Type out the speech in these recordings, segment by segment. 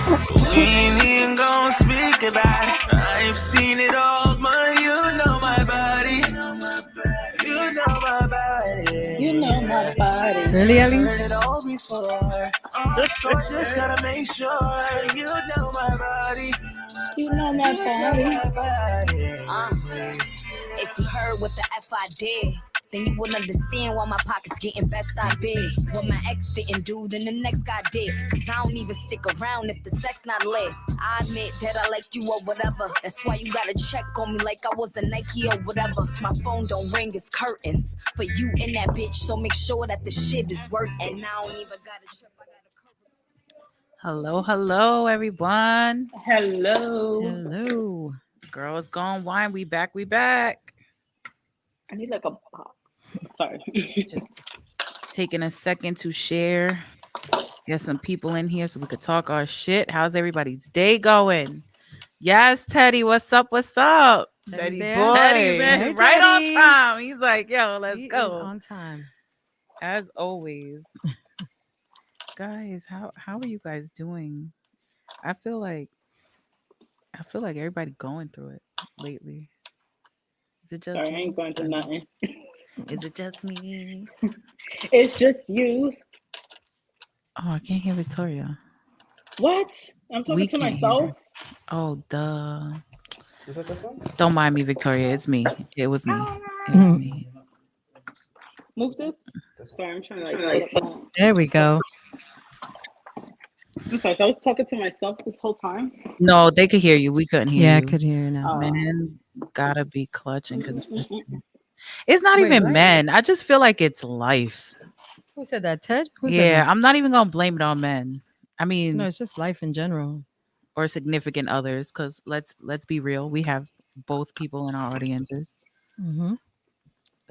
We ain't even gonna speak about it. I've seen it all, man. You know my body. You know my body. You know my body. Really, Ellie? Heard it all before. So I just gotta make sure you know my body. You know my You know body. my body. If you heard what the F I did, then you will understand why my pockets getting best I big. What my ex didn't do, then the next guy did. Cause I don't even stick around if the sex not lit. I admit that I like you or whatever. That's why you gotta check on me like I was a Nike or whatever. My phone don't ring, it's curtains for you and that bitch. So make sure that the shit is worth it. And I don't even gotta trip, I gotta cover. Hello, everyone. Hello. Hello. Girls Gone Wine. We back. I need like a pop. Sorry. Just taking a second to share. Get some people in here so we could talk our shit. How's everybody's day going? Yes, Teddy. What's up? Teddy Teddy there? boy. Teddy, man, Hey, right Teddy. on time. He's like, yo, let's He is go. on time. As always. Guys, how are you guys doing? I feel like everybody going through it lately. Is it just Sorry, I me? ain't going through nothing. Is it just me? It's just you. Oh, I can't hear Victoria. What? I'm talking We to can't hear her. myself. Oh, duh. Is that this one? Don't mind me, Victoria. It's me. It was me. It was me. Move this. Sorry, I'm trying to like set up. There we go. I'm sorry. So I was talking to myself this whole time. No, they could hear you. We couldn't hear Yeah, I you. could hear you now. Men gotta be clutch and consistent. It's not Wait, even what? men. I just feel like it's life. Who said that, Ted? Who said Yeah, that? I'm not even gonna blame it on men. I mean, No, it's just life in general. or significant others, because let's be real. We have both people in our audiences. Mm-hmm.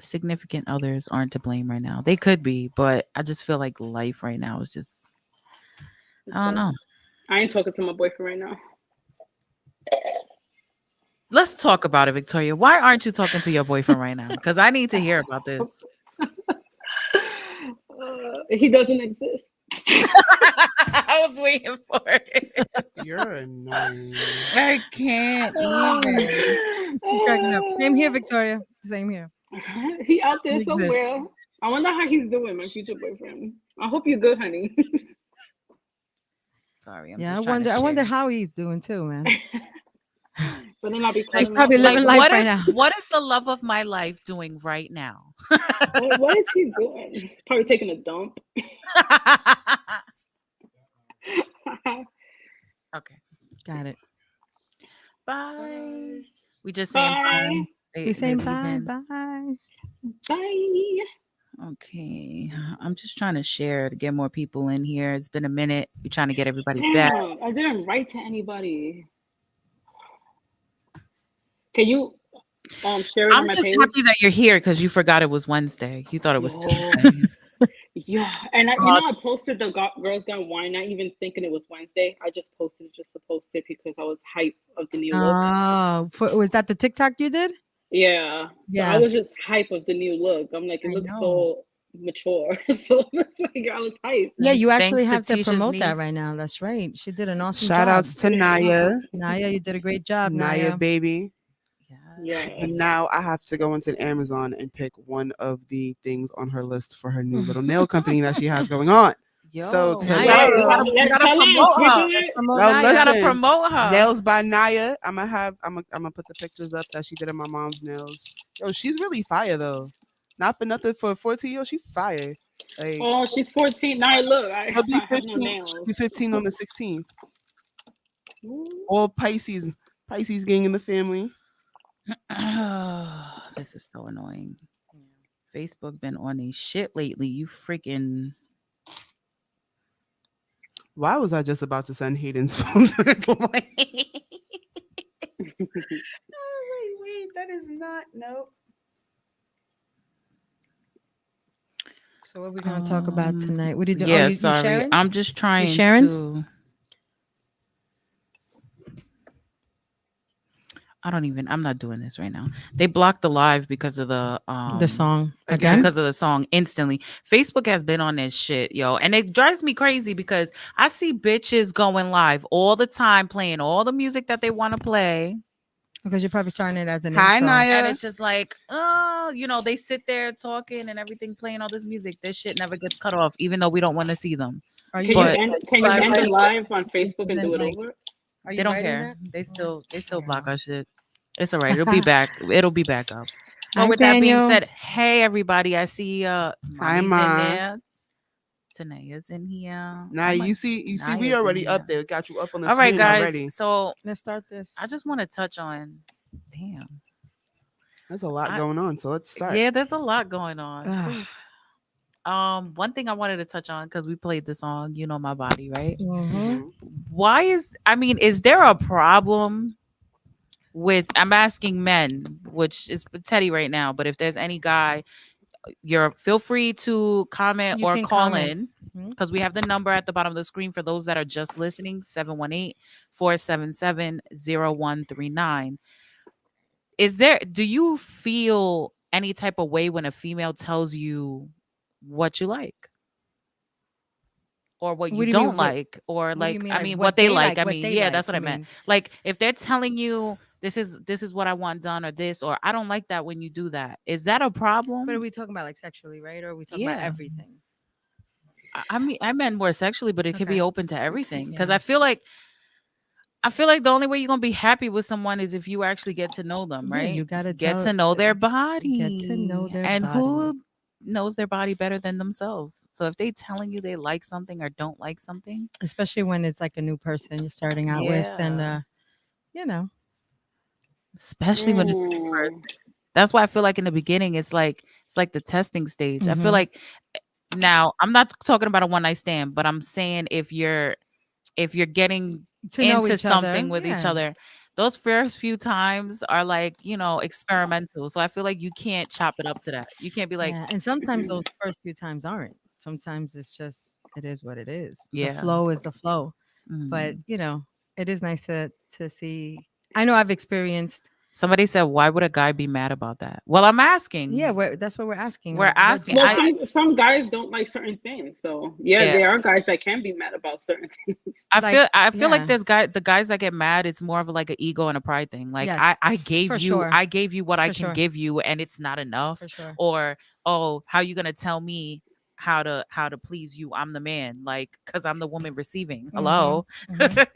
Significant others aren't to blame right now. They could be, but I just feel like life right now is just, I don't know. I ain't talking to my boyfriend right now. Let's talk about it, Victoria. Why aren't you talking to your boyfriend right now? Because I need to hear about this. He doesn't exist. I was waiting for it. You're annoying. I can't even. He's cracking up. Same here, Victoria. Same here. He out there He exists. somewhere. I wonder how he's doing, my future boyfriend. I hope you're good, honey. Sorry, I'm Yeah, I just trying to wonder share. how he's doing too, man. But then I'll be He's calling probably him, living life right now. What is the love of my life doing right now? What is he doing? Probably taking a dump. Okay. Got it. Bye. We just saying Bye. bye. We saying They're bye, leaving. bye. Bye. Okay. I'm just trying to share to get more people in here. It's been a minute. We're trying to get everybody back. Damn, I didn't write to anybody. Can you share it on I'm my just page? happy that you're here because you forgot it was Wednesday. You thought it was Yo. Tuesday. Yeah, and I posted the Girls Gone Wine, not even thinking it was Wednesday. I just posted it just to post it because I was hype of the new look. Oh, was that the TikTok you did? Yeah. So Yeah. I was just hype of the new look. I'm like, it I looks know. so mature. So it's like I was hype. Yeah, you Thanks actually to have to Tisha's promote that niece. right now. That's right. She did an awesome Shout job. outs to Naya. Naya, you did a great job, Naya, Naya. baby. Yes. And now I have to go into Amazon and pick one of the things on her list for her new little nail company that she has going on. Yo, So Naya, tomorrow, you gotta Tell us, promote we her. do Let's it. promote no, Naya. You gotta listen, promote her. Nails by Naya. I'm gonna put the pictures up that she did of my mom's nails. Yo, she's really fire though. Not for nothing, for 14-year-old, she fire. Like, Oh, she's 14. Now look, I she'll be have no 15. nails. She'll be 15 on the 16th. Ooh. All Pisces gang in the family. This is so annoying. Facebook been on a shit lately. You freaking. Why was I just about to send Hayden's phone? Wait, that is not, nope. So what are we going to talk about tonight? What are you doing? Yeah, you sorry. sharing? I'm just trying sharing? to. I'm not doing this right now. They blocked the live because of the song Again? because of the song instantly. Facebook has been on this shit, yo. And it drives me crazy because I see bitches going live all the time playing all the music that they want to play. because you're probably starting it as an Hi, intro. Naya. And it's just like, oh, you know, they sit there talking and everything, playing all this music. This shit never gets cut off, even though we don't want to see them. Are Can you you But- end? Can you Right, end right. it live on Facebook and Isn't do it like- over? Are They you don't writing care. that? They still Fair block enough. our shit. It's all right. It'll be back. It'll be back up. But Hi, with that being Daniel. said, hey everybody, I see Hi, Mommy's Ma. in there. Tanaya's in here. Now Oh my- you see, we Naya's in already up here. there. Got you up on the All right, screen guys. already. So Let's start this. I just want to touch on. Damn. There's a lot I- going on, so let's start. Yeah, there's a lot going on. Ugh. One thing I wanted to touch on because we played the song "You Know My Body," right? Mhm. Why is there a problem with? I'm asking men, which is Teddy right now, but if there's any guy, feel free to comment You or can call comment. in Mhm. because we have the number at the bottom of the screen for those that are just listening: 718-477-0139. Do you feel any type of way when a female tells you what you like or what What you do you mean, don't what- like, or What do like you mean, I like, mean what what they they like? like, I what mean, they yeah, like, that's what I you meant. mean? Like if they're telling you this is what I want done, or this, or I don't like that when you do that, is that a problem? But are we talking about like sexually, right? Or are we talking about Yeah. everything? I mean, I meant more sexually, but it could be Okay. open to everything. Because Yeah. I feel like the only way you're gonna be happy with someone is if you actually get to know them, Yeah, right? you gotta get tell- to know their body. get to know their and body. who knows their body better than themselves. So if they telling you they like something or don't like something, Especially when it's like a new person you're starting out with, and Yeah. you know, especially when it's the new person. Mm. That's why I feel like in the beginning it's like the testing stage. I feel Mhm. like now I'm not talking about a one night stand, but I'm saying if you're getting to know into each something other, with each yeah. other, those first few times are like, experimental. So I feel like you can't chop it up to that. You can't be like, Yeah, and sometimes those first few times aren't. Sometimes it's just it is what it is. Yeah. The flow is the flow. But mm. it is nice to see. I know I've experienced. Somebody said, why would a guy be mad about that? Well, I'm asking. Yeah, that's what we're asking. We're Like, asking. Well, I- some guys don't like certain things, so yeah, there are guys that can be mad about certain things. I Like, feel like yeah. there's the guys that get mad, it's more of like an ego and a pride thing. Like Yes, I gave for you sure. I gave you what I For can sure. give you and it's not enough. For sure. Or, oh, how you gonna tell me how to please you? I'm the man, like, because I'm the woman receiving. Hello. Mhm.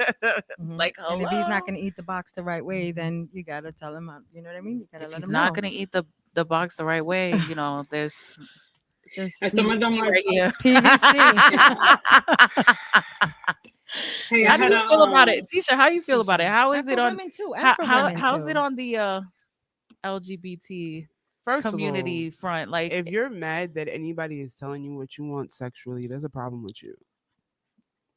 Like, And if he's not hello? going to eat the box the right way, then you got to tell him. You know what I mean? You got to If let he's him not know. gonna eat the box the right way, there's Just And some of them are. right here. Hey, I How do had you a, feel about it, Tisha? How you feel about it? How is And it for on? women too? And for women How's it too. on the LGBT First community of all, front? Like, if you're mad that anybody is telling you what you want sexually, there's a problem with you.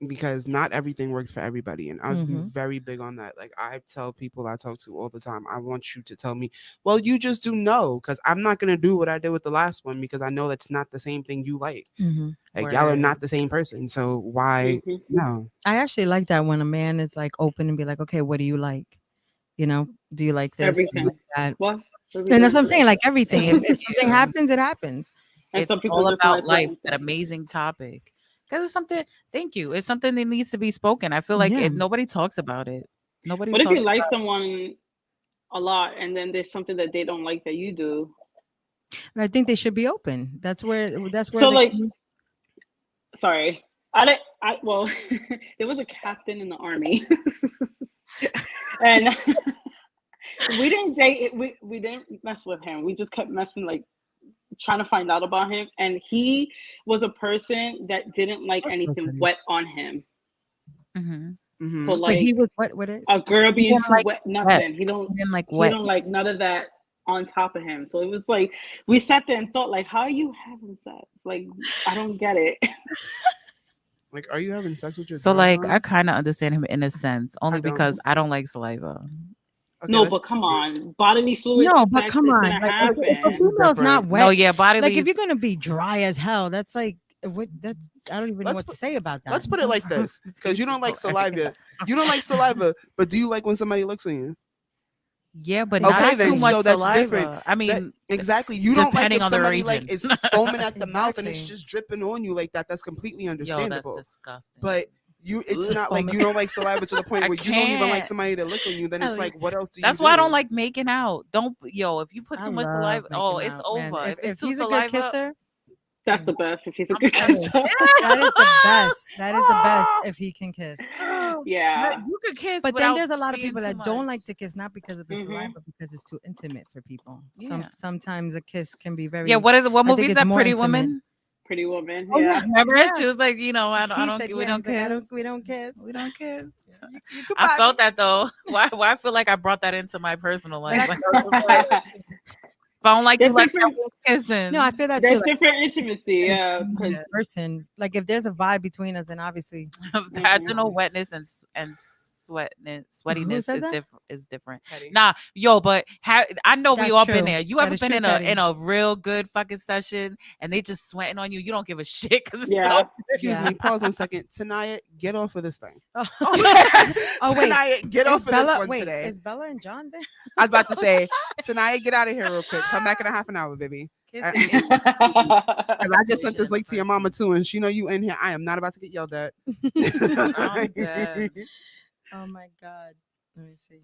Because not everything works for everybody. And I'm Mhm. very big on that. Like I tell people I talk to all the time, I want you to tell me, well, you just do no, because I'm not gonna do what I did with the last one because I know that's not the same thing you like. Mhm. Like y'all are not Word. the same person. So why Mhm. no? I actually like that when a man is like open and be like, okay, what do you like? Do you like this? Do you Everything. like that? What? And that's what I'm saying. Like everything. If something Yeah. happens, it happens. And it's some people all just about like life. certain That things. amazing topic. Because it's something. Thank you. It's something that needs to be spoken. I feel like Yeah. nobody talks about it. Nobody. What if talks you like about someone a lot and then there's something that they don't like that you do? And I think they should be open. That's where So, the like, key- Sorry, well, there was a captain in the army, and we didn't date. We didn't mess with him. We just kept messing, like trying to find out about him. And he was a person that didn't like That's so anything funny. wet on him. Mhm. Mhm. So Wait, like he was what it a girl being didn't too like wet, nothing. He don't. And then like He what? don't like none of that on top of him. So it was like we sat there and thought, like, how are you having sex? Like, I don't get it. Like, are you having sex with your So drawers like on? I kind of understand him in a sense, only don't. because I don't like saliva. Okay, No, let's- but come on, bodily fluids. No, and but sex come is on. gonna Like, happen. if a female's not Different. wet, No, yeah, bodily. like if you're gonna be dry as hell, that's like that's I don't even know Let's what put- to say about that. Let's put it like this, because you don't like saliva. You don't like saliva, but do you like when somebody looks on you? Yeah, but Okay, not then, too much so that's saliva. different. I mean, Exactly. You don't like depending if on the somebody like region. is foaming at the mouth and it's Exactly. just dripping on you like that. That's completely yo, that's understandable. disgusting. But it's Ugh. not like you don't like saliva to the point I where you don't even like can't. somebody to lick on you. Then it's Ellie. like, what else do you That's do? why I don't like making out. Don't if you put I too much love saliva, oh, making it's out, man. over. If it's If too he's a good saliva, kisser, That's the best if he's a I'm good that is, kisser. that is the best. That is the best if he can kiss. Yeah. you could kiss. But then without there's a lot of being people too that don't much. like to kiss, not because of the Mhm. saliva, because it's too intimate for people. Yeah. Sometimes a kiss can be very. Yeah, what is it? What I think movie is it's that? more Pretty intimate. Woman. Pretty Woman. Oh, Yeah. Remember, Yes. she was like, I don't, He I don't, said, we yeah, don't he's like, kiss. we don't kiss. We don't kiss. You could I buy felt me. that though. Why I feel like I brought that into my personal But life. I- Like, if I don't like you There's like different. kissing. No, I feel that too. There's Like, different intimacy. Yeah. Because the person, like if there's a vibe between us, then obviously. Vaginal wetness and sweatiness said is that? different. Teddy. Nah, yo, but I know we That's all been true. there. You That ever is been true, in Teddy. a real good fucking session and they just sweating on you? You don't give a shit because it's Yeah. so. Excuse Yeah. me. Pause 1 second. Tanaya, get off of this thing. Oh, Oh wait. Tanaya, get Is off of this Bella, one wait, today. is Bella and John there? I was about to say, Tanaya, get out of here real quick. Come back in a half an hour, baby. Kissing Because I just sent in this the link to your mama too, and she know you in here. I am not about to get yelled at. I'm dead. Oh my God. Let me see.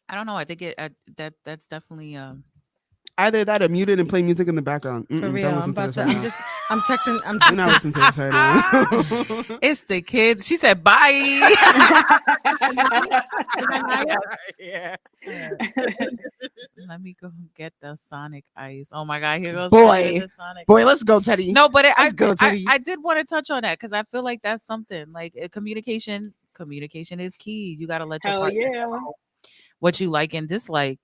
I don't know. I think that's definitely Either that or mute it and play music in the background. For Mm-mm, real. don't I'm listen to about this to. right now. I'm texting. I'm Do not texting. listen to this right now. it's the kids. She said bye. Yeah. Let me go get the Sonic Ice. Oh my God, here goes Boy. Teddy with the Sonic. Boy, let's go, Teddy. No, but Let's go, Teddy. I did want to touch on that because I feel like that's something like communication. Communication is key. You got to let your Hell partner yeah. know what you like and dislike.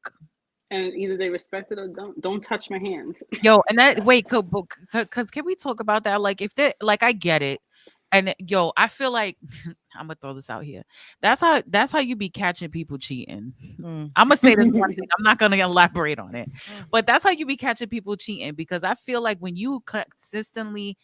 And either they respect it or don't. Don't touch my hands. Yo, and that wait, because can we talk about that? Like, if they like, I get it, and yo, I feel like I'm gonna throw this out here. That's how you be catching people cheating. Mm. I'm gonna say this one thing. I'm not gonna elaborate on it, but that's how you be catching people cheating because I feel like when you consistently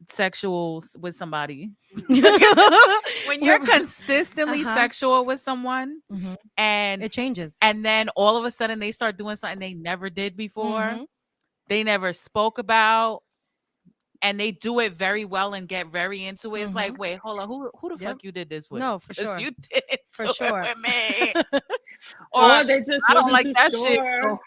sexual with somebody, when you're consistently Uh-huh. sexual with someone, Mhm. and It changes. and then all of a sudden they start doing something they never did before, Mhm. they never spoke about, and they do it very well and get very into it. It's like, wait, hold on, who the Yep. fuck you did this with? No, for 'Cause sure. you did it For do it sure. with me. Or Or they just I don't wasn't like too that sure shit. So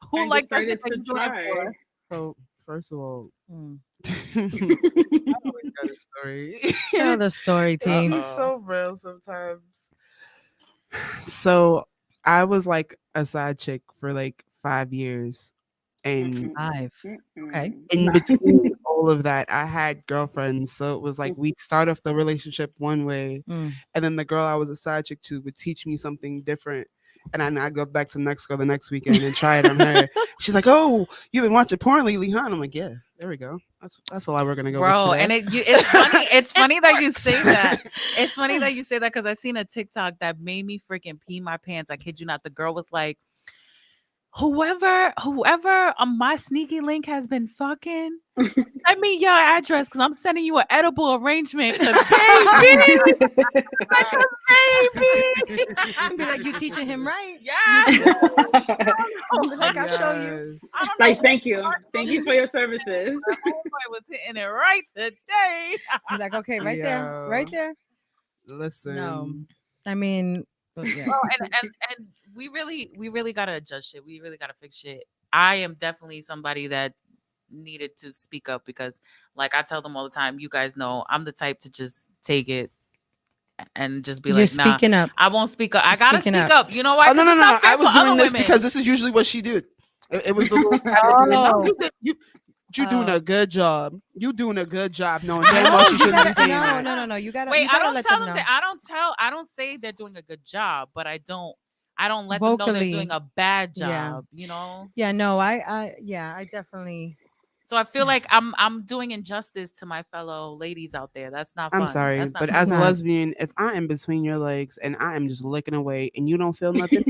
who and like that decided shit that to you doing it try. for? So, first of all, Mm. I always got a story. Tell the story, team. It's so real sometimes. So, I was like a side chick for like 5 years. And Mhm. 5. Okay. in between all of that, I had girlfriends. So it was like we'd start off the relationship one way, Mm. and then the girl I was a side chick to would teach me something different. And then I'd go back to the next girl the next weekend and try it on her. She's like, "Oh, you've been watching porn lately, huh?" And I'm like, "Yeah, there we go. That's a lot we're gonna go Bro, with and today." it's funny. It's funny that you say that. It's funny that you say that because I seen a TikTok that made me freaking pee my pants. I kid you not. The girl was like, whoever on my sneaky link has been fucking, send me your address because I'm sending you an edible arrangement. 'Cause baby, baby. And be like, you teaching him right? Yeah. Like, I'll show you. Yes. I don't know. Like, thank you for your services. The homeboy was hitting it right today. Be like, okay, right there, right there. Listen. I mean, yeah. Bro, and we really gotta adjust shit. We really gotta fix shit. I am definitely somebody that needed to speak up because, like I tell them all the time, you guys know I'm the type to just take it and just be You're like, nah, speaking up. I won't speak up. I You're gotta speaking speak up. up. You know why? Oh no, 'Cause no, it's no, no! not fair I was for doing other this women. because this is usually what she did. It was the little no, you doing Oh. a good job. You doing a good job. No, damn well she You shouldn't be gotta, saying no, that. no. You gotta. Wait, you I gotta don't let tell them them know. that. I don't say they're doing a good job, but I don't let them know they're Vocally. doing a bad Yeah. job. You know. Yeah, no, I definitely. So I feel like I'm doing injustice to my fellow ladies out there. That's not fun. I'm sorry, That's not but fun. as a not. lesbian, if I am between your legs and I am just licking away and you don't feel nothing,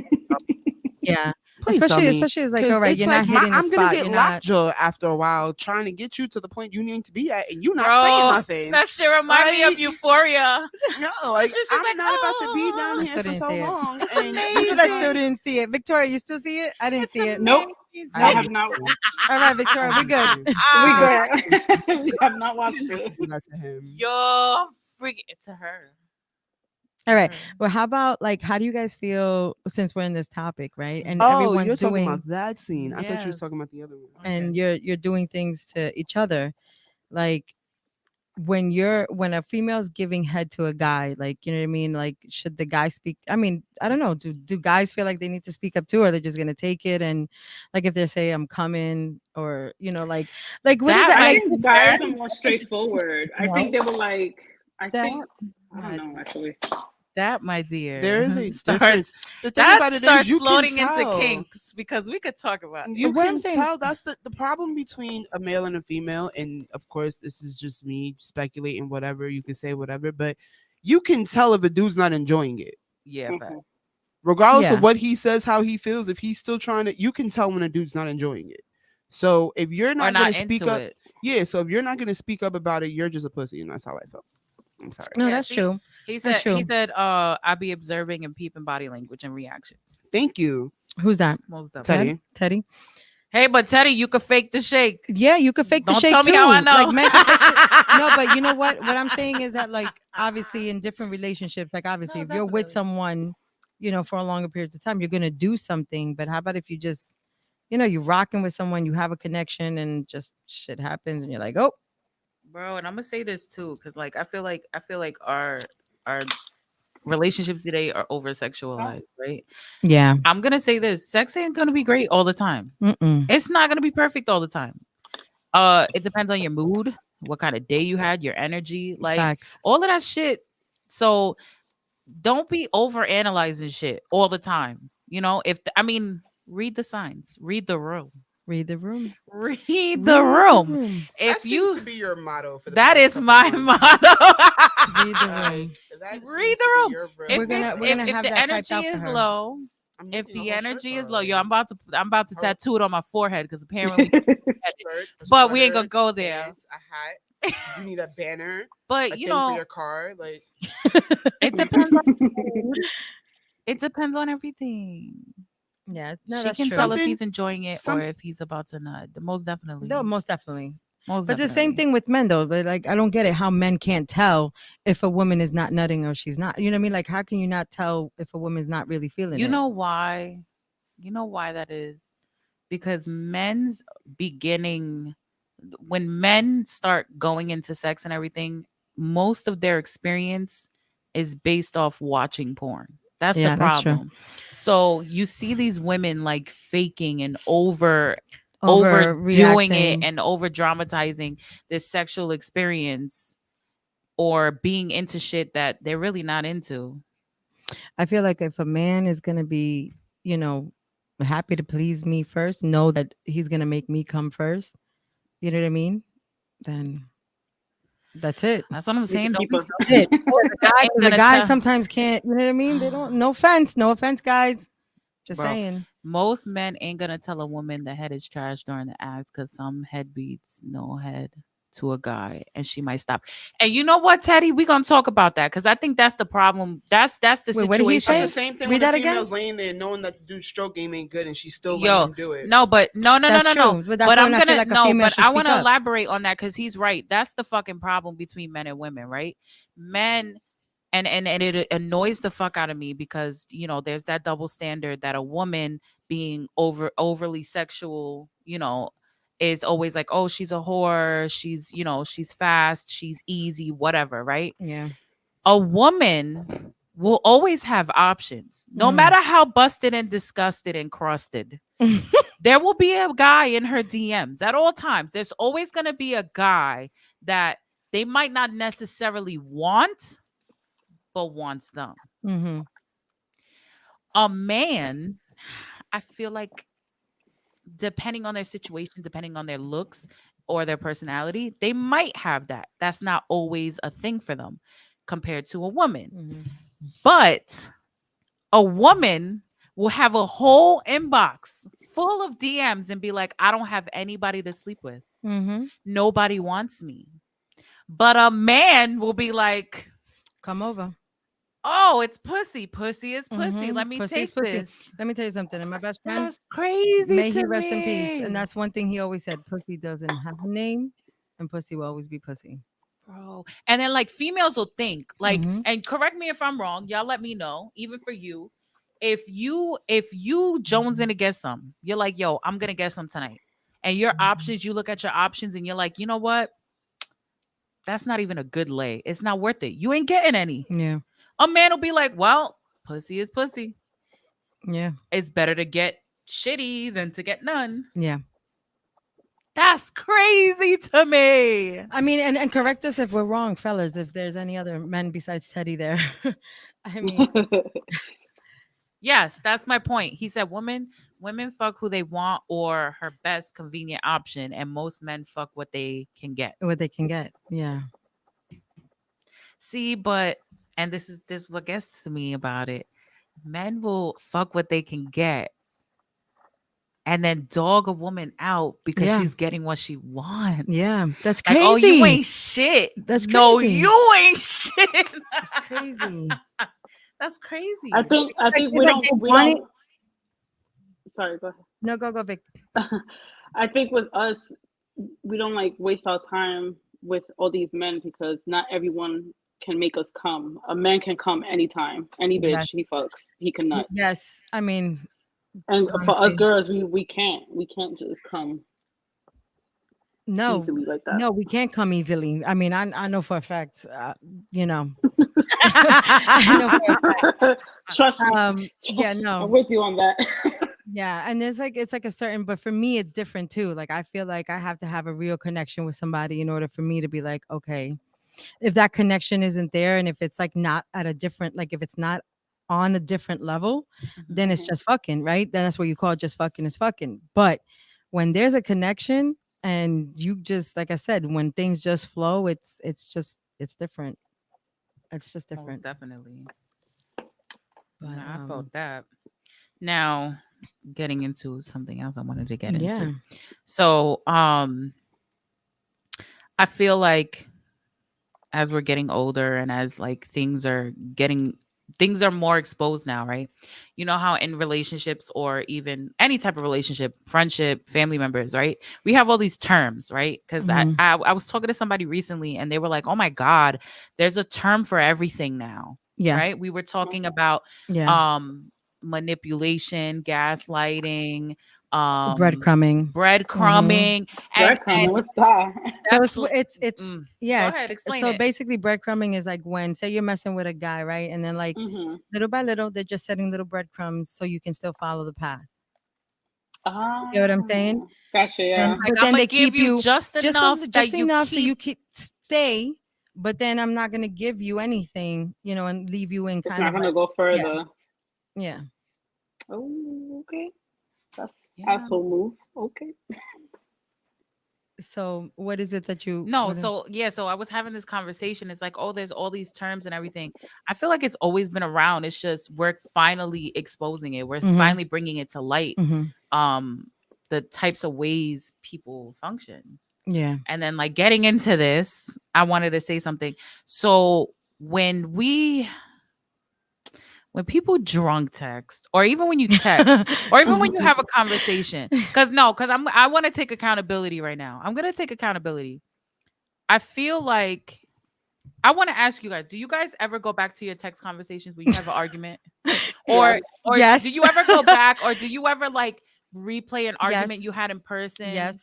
Yeah, Please tell especially me. it's like, 'Cause all right, it's you're like not hitting the I'm spot. gonna get You're not. lockjaw after a while trying to get you to the point you need to be at, and you not Bro, saying nothing. That shit remind me of Like- Euphoria. No, like She's just I'm like, not about to be "Oh." down I here still for didn't so see it. long. It's And I this said is I like- still didn't see it. Victoria, you still see it? I didn't It's see it. Nope. amazing. I have not. All right, Victoria, we good. We good. We have not watched it. do that to him. Yo, freak it to her. All right. Her. Well, how about like, how do you guys feel since we're in this topic, right? And Oh, everyone's you're talking doing, about that scene. I thought you were Yes. talking about the other one. and you're doing things to each other, like when a female's giving head to a guy, like, you know what I mean? Like, should the guy speak? I mean, I don't know. Do guys feel like they need to speak up too, or are they just gonna take it? And like, if they say I'm coming, or you know, like what is That that? I Like, think guys are more straightforward. I No. think they were like, I That- think, I don't know actually. That, my dear. There is a starts- difference. The thing That about it starts is you floating can into tell. kinks because we could talk about it. You What I'm can saying- tell that's the problem between a male and a female. And of course, this is just me speculating, whatever. You can say whatever, but you can tell if a dude's not enjoying it. Yeah, fact. Mhm. Regardless Yeah. of what he says, how he feels, if he's still trying to, you can tell when a dude's not enjoying it. So if you're Or not not going to speak into up, it. yeah. So if you're not going to speak up about it, you're just a pussy, and that's how I felt. I'm sorry. no, Yeah, that's see? true. He That's said, true. I be observing and peeping body language and reactions. Thank you, Who's that? Most definitely. Teddy. Teddy. Hey, but Teddy, you could fake the shake. Yeah, you could fake the Don't shake tell too. me how I know. Like, men can fake it. No, but you know what? What I'm saying is that, like, obviously in different relationships, like obviously No, if you're with definitely. someone, you know, for a longer period of time, you're gonna do something. But how about if you just, you know, you're rocking with someone, you have a connection, and just shit happens, and you're like, oh, Bro, and I'm gonna say this too, because like I feel like our relationships today are over sexualized, right? yeah, I'm gonna say this: sex ain't gonna be great all the time. mm-mm. It's not gonna be perfect all the time. It depends on your mood, what kind of day you had, your energy, like Facts. all of that shit. So don't be over analyzing shit all the time. You know, read the signs, read the room, Read the room. read the room. That If seems you, to be your motto for the that past is couple my months. motto. Read the room. That Read seems the to be room. your real If, We're gonna- it's- we're gonna if have the that typed energy out for is her. low, I'm if looking the at her energy shirt is low, yo, I'm already. about to Her- tattoo it on my forehead because apparently, Shirt, a But we ain't gonna sweater, go there. pants, a hat. You need a banner, a but thing you for know, your car. Like it depends. It depends on everything. Yeah, no, She that's can true. tell if Something- he's enjoying it some- or if he's about to nut. Most definitely. No, most definitely. Most But the same definitely. thing with men though. But like, I don't get it how men can't tell if a woman is not nutting or she's not. You know what I mean? Like, how can you not tell if a woman's not really feeling You it? know why? You know why that is? Because men's beginning, when men start going into sex and everything, most of their experience is based off watching porn. That's Yeah, the that's true. problem. So you see these women like faking and overdoing it Overreacting. and over dramatizing this sexual experience or being into shit that they're really not into. I feel like if a man is gonna be, you know, happy to please me first, know that he's gonna make me come first. You know what I mean? Then that's it. That's what I'm saying. Don't be People- That's it. Because the gonna guys tell- sometimes can't. You know what I mean? They don't. No offense, guys. Just Bro. saying. Most men ain't gonna tell a woman the head is trash during the act because some head beats no head to a guy and she might stop. And you know what, Teddy? We're gonna talk about that because I think that's the problem. That's the Wait, what did he situation. say? that's the same thing Read when the that again? female's laying there knowing that the dude's stroke game ain't good and she's still Yo, letting him do it. No, but no. That's But true. But I'm when I feel gonna like a no, female but should I speak want to up. elaborate on that because he's right. That's the fucking problem between men and women, right? Men and it annoys the fuck out of me because you know there's that double standard that a woman being overly sexual, you know, is always like, oh, she's a whore, she's, you know, she's fast, she's easy, whatever, right? Yeah. A woman will always have options, no Mm. matter how busted and disgusted and crusted. There will be a guy in her DMs at all times. There's always going to be a guy that they might not necessarily want, but wants them. Mm-hmm. A man, I feel like, depending on their situation, depending on their looks or their personality, they might have that. That's not always a thing for them compared to a woman. Mm-hmm. But a woman will have a whole inbox full of DMs and be like, I don't have anybody to sleep with. Mm-hmm. Nobody wants me. But a man will be like, Come over. oh, it's pussy. Pussy is pussy. Mhm. Let me Pussy is take pussy. this. Let me tell you something. And my best friend, That's crazy. may he to rest in peace. me. And that's one thing he always said: pussy doesn't have a name, and pussy will always be pussy. Bro. And then like females will think like, Mhm. and correct me if I'm wrong. Y'all let me know, even for you. If you Jones in to get some, you're like, yo, I'm gonna get some tonight. And your options, you look at your options and you're like, you know what? That's not even a good lay. It's not worth it. You ain't getting any. Yeah. A man will be like, well, pussy is pussy. Yeah. It's better to get shitty than to get none. Yeah. That's crazy to me. I mean, and correct us if we're wrong, fellas. If there's any other men besides Teddy there, I mean, Yes, that's my point. He said women fuck who they want or her best convenient option, and most men fuck what they can get. what they can get. Yeah. See, but and this what gets to me about it. Men will fuck what they can get and then dog a woman out because Yeah. she's getting what she wants. Yeah. That's Like, crazy. oh, you ain't shit. That's No, crazy. you ain't shit. That's crazy. That's crazy. I think it's we like don't. they We want don't. Sorry, go ahead. No, go, Vic. I think with us, we don't like waste our time with all these men because not everyone can make us come. A man can come anytime. Any bitch Yes. he fucks, he can nut. Yes. I mean, And for us honestly. girls, we can't. We can't just come no. easily like that. No, we can't come easily. I mean, I know for a fact, you know. I know for a fact. Trust me. Yeah, no. I'm with you on that. Yeah, and it's like a certain, but for me it's different too. Like I feel like I have to have a real connection with somebody in order for me to be like, okay, if that connection isn't there and if it's like not at a different, like if it's not on a different level, then it's Mhm. just fucking, right? Then that's what you call just fucking is fucking. But when there's a connection and you just, like I said, when things just flow, it's different. It's just Most different. definitely. But, Nah, I felt that. Now, getting into something else I wanted to get into. yeah. So, I feel like as we're getting older and as like things are more exposed now, right? You know how in relationships or even any type of relationship, friendship, family members, right? We have all these terms, right? Because Mhm. I was talking to somebody recently and they were like, oh my God, there's a term for everything now. Yeah. Right. We were talking about Yeah. manipulation, gaslighting, Breadcrumbing. breadcrumbing, and Breadcrumbing, what's that? So that's it's mm. yeah. Go it's- ahead, explain so it. basically, breadcrumbing is like when, say, you're messing with a guy, right? And then like Mm-hmm. little by little, they're just setting little breadcrumbs so you can still follow the path. Ah, You know what I'm saying? Gotcha. Yeah. And, Like, but then I'ma they give keep you you just enough that just you enough so you keep- stay. But then I'm not gonna give you anything, you know, and leave you in It's kind not of gonna like, go further. yeah. Oh, okay. That's Yeah. asshole move. Okay. So what is it that you? No, what is- so I was having this conversation. It's like, oh, there's all these terms and everything. I feel like it's always been around. It's just we're finally exposing it. We're Mhm. finally bringing it to light. Mhm. The types of ways people function. Yeah. And then like getting into this, I wanted to say something. So when people drunk text, or even when you text, or even when you have a conversation, because I want to take accountability right now. I'm gonna take accountability. I feel like I want to ask you guys: do you guys ever go back to your text conversations when you have an argument, or Yes. or Yes. do you ever go back, or do you ever like replay an argument Yes. you had in person? Yes.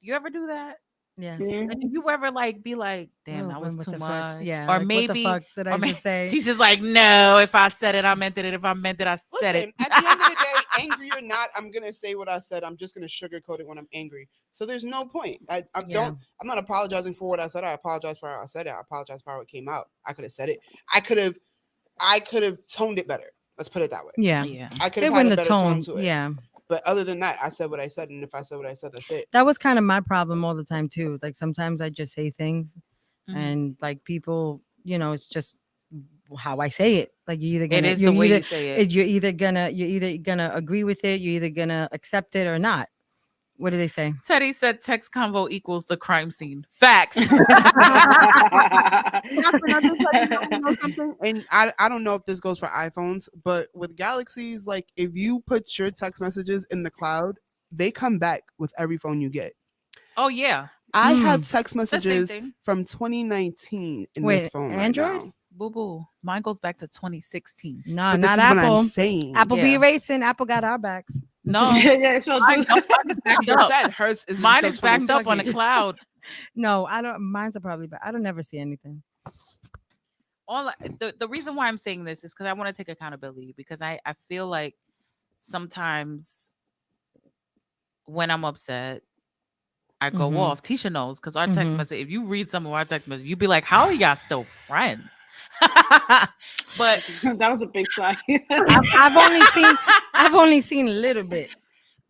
You ever do that? Yes. Mhm. And do you ever like be like, damn, Oh, that was what too the much? fuck? Yeah. Or like, maybe what the fuck did I just say? she's just like, no, if I said it, I meant it. And if I meant it, I said Listen, it. at the end of the day, angry or not, I'm gonna say what I said. I'm just gonna sugarcoat it when I'm angry. So there's no point. I Yeah. I'm not apologizing for what I said. I apologize for how I said it. I apologize for how it came out. I could have said it. I could have toned it better. Let's put it that way. Yeah. Yeah. I could They have had wouldn't a have better tone toned. to it. Yeah. But other than that, I said what I said, and if I said what I said, that's it. That was kind of my problem all the time too. Like sometimes I just say things Mhm. and like people, you know, it's just how I say it. Like you're either It gonna is the way either, you say it. you're either gonna agree with it, you're either gonna accept it or not. What do they say? Teddy said text convo equals the crime scene. Facts. And I don't know if this goes for iPhones, but with Galaxies, like if you put your text messages in the cloud, they come back with every phone you get. Oh yeah. I have text It's the same messages thing. from 2019 in Wait, this phone. Android? Right now. Boo boo. Mine goes back to 2016. No, But this not is what Apple. I'm saying. Apple be Yeah. erasing. Apple got our backs. No. Yeah, sure Mine, do. no, mine is She backed just up. said hers is Mine until is backed up on the 2016. cloud. No, I don't. Mine's are probably back. I don't never see anything. The reason why I'm saying this is because I want to take accountability, because I feel like sometimes when I'm upset, I go Mhm. off. Tisha knows, because our text Mhm. message, if you read some of our text message, you'd be like, how are y'all still friends? But That was a big sigh. I've only seen a little bit.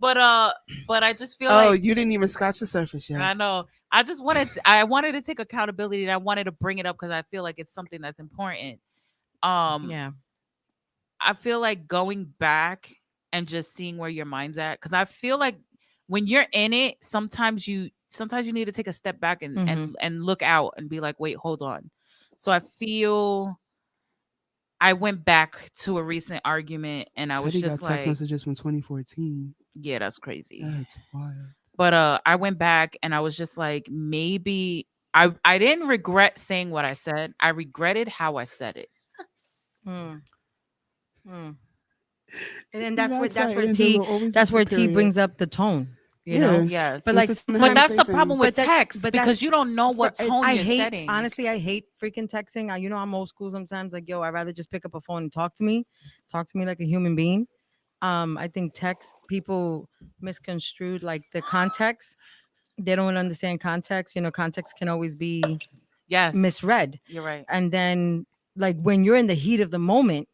but I just feel Oh, like you didn't even scratch the surface yet. I know. I wanted to take accountability, and I wanted to bring it up because I feel like it's something that's important. Yeah. I feel like going back and just seeing where your mind's at, because I feel like when you're in it, sometimes you need to take a step back and look out and be like, wait, hold on. So I feel I went back to a recent argument, and I was Teddy just got text like, messages from 2014. yeah, that's crazy. That's wild. But I went back and I was just like, maybe I didn't regret saying what I said. I regretted how I said it. Hmm. Hmm. And then that's where right, T Angela always that's be where T superior. brings up the tone. You Yeah. know. Yes. But like This is the But same that's the thing. problem with But that- text, but because that's- you don't know what tone I you're hate, setting. honestly, I hate freaking texting. You know, I'm old school sometimes. Like, yo, I'd rather just pick up a phone and talk to me like a human being. I think text people misconstrued like the context. They don't understand context. You know, context can always be Yes. misread. You're right. And then, like, when you're in the heat of the moment,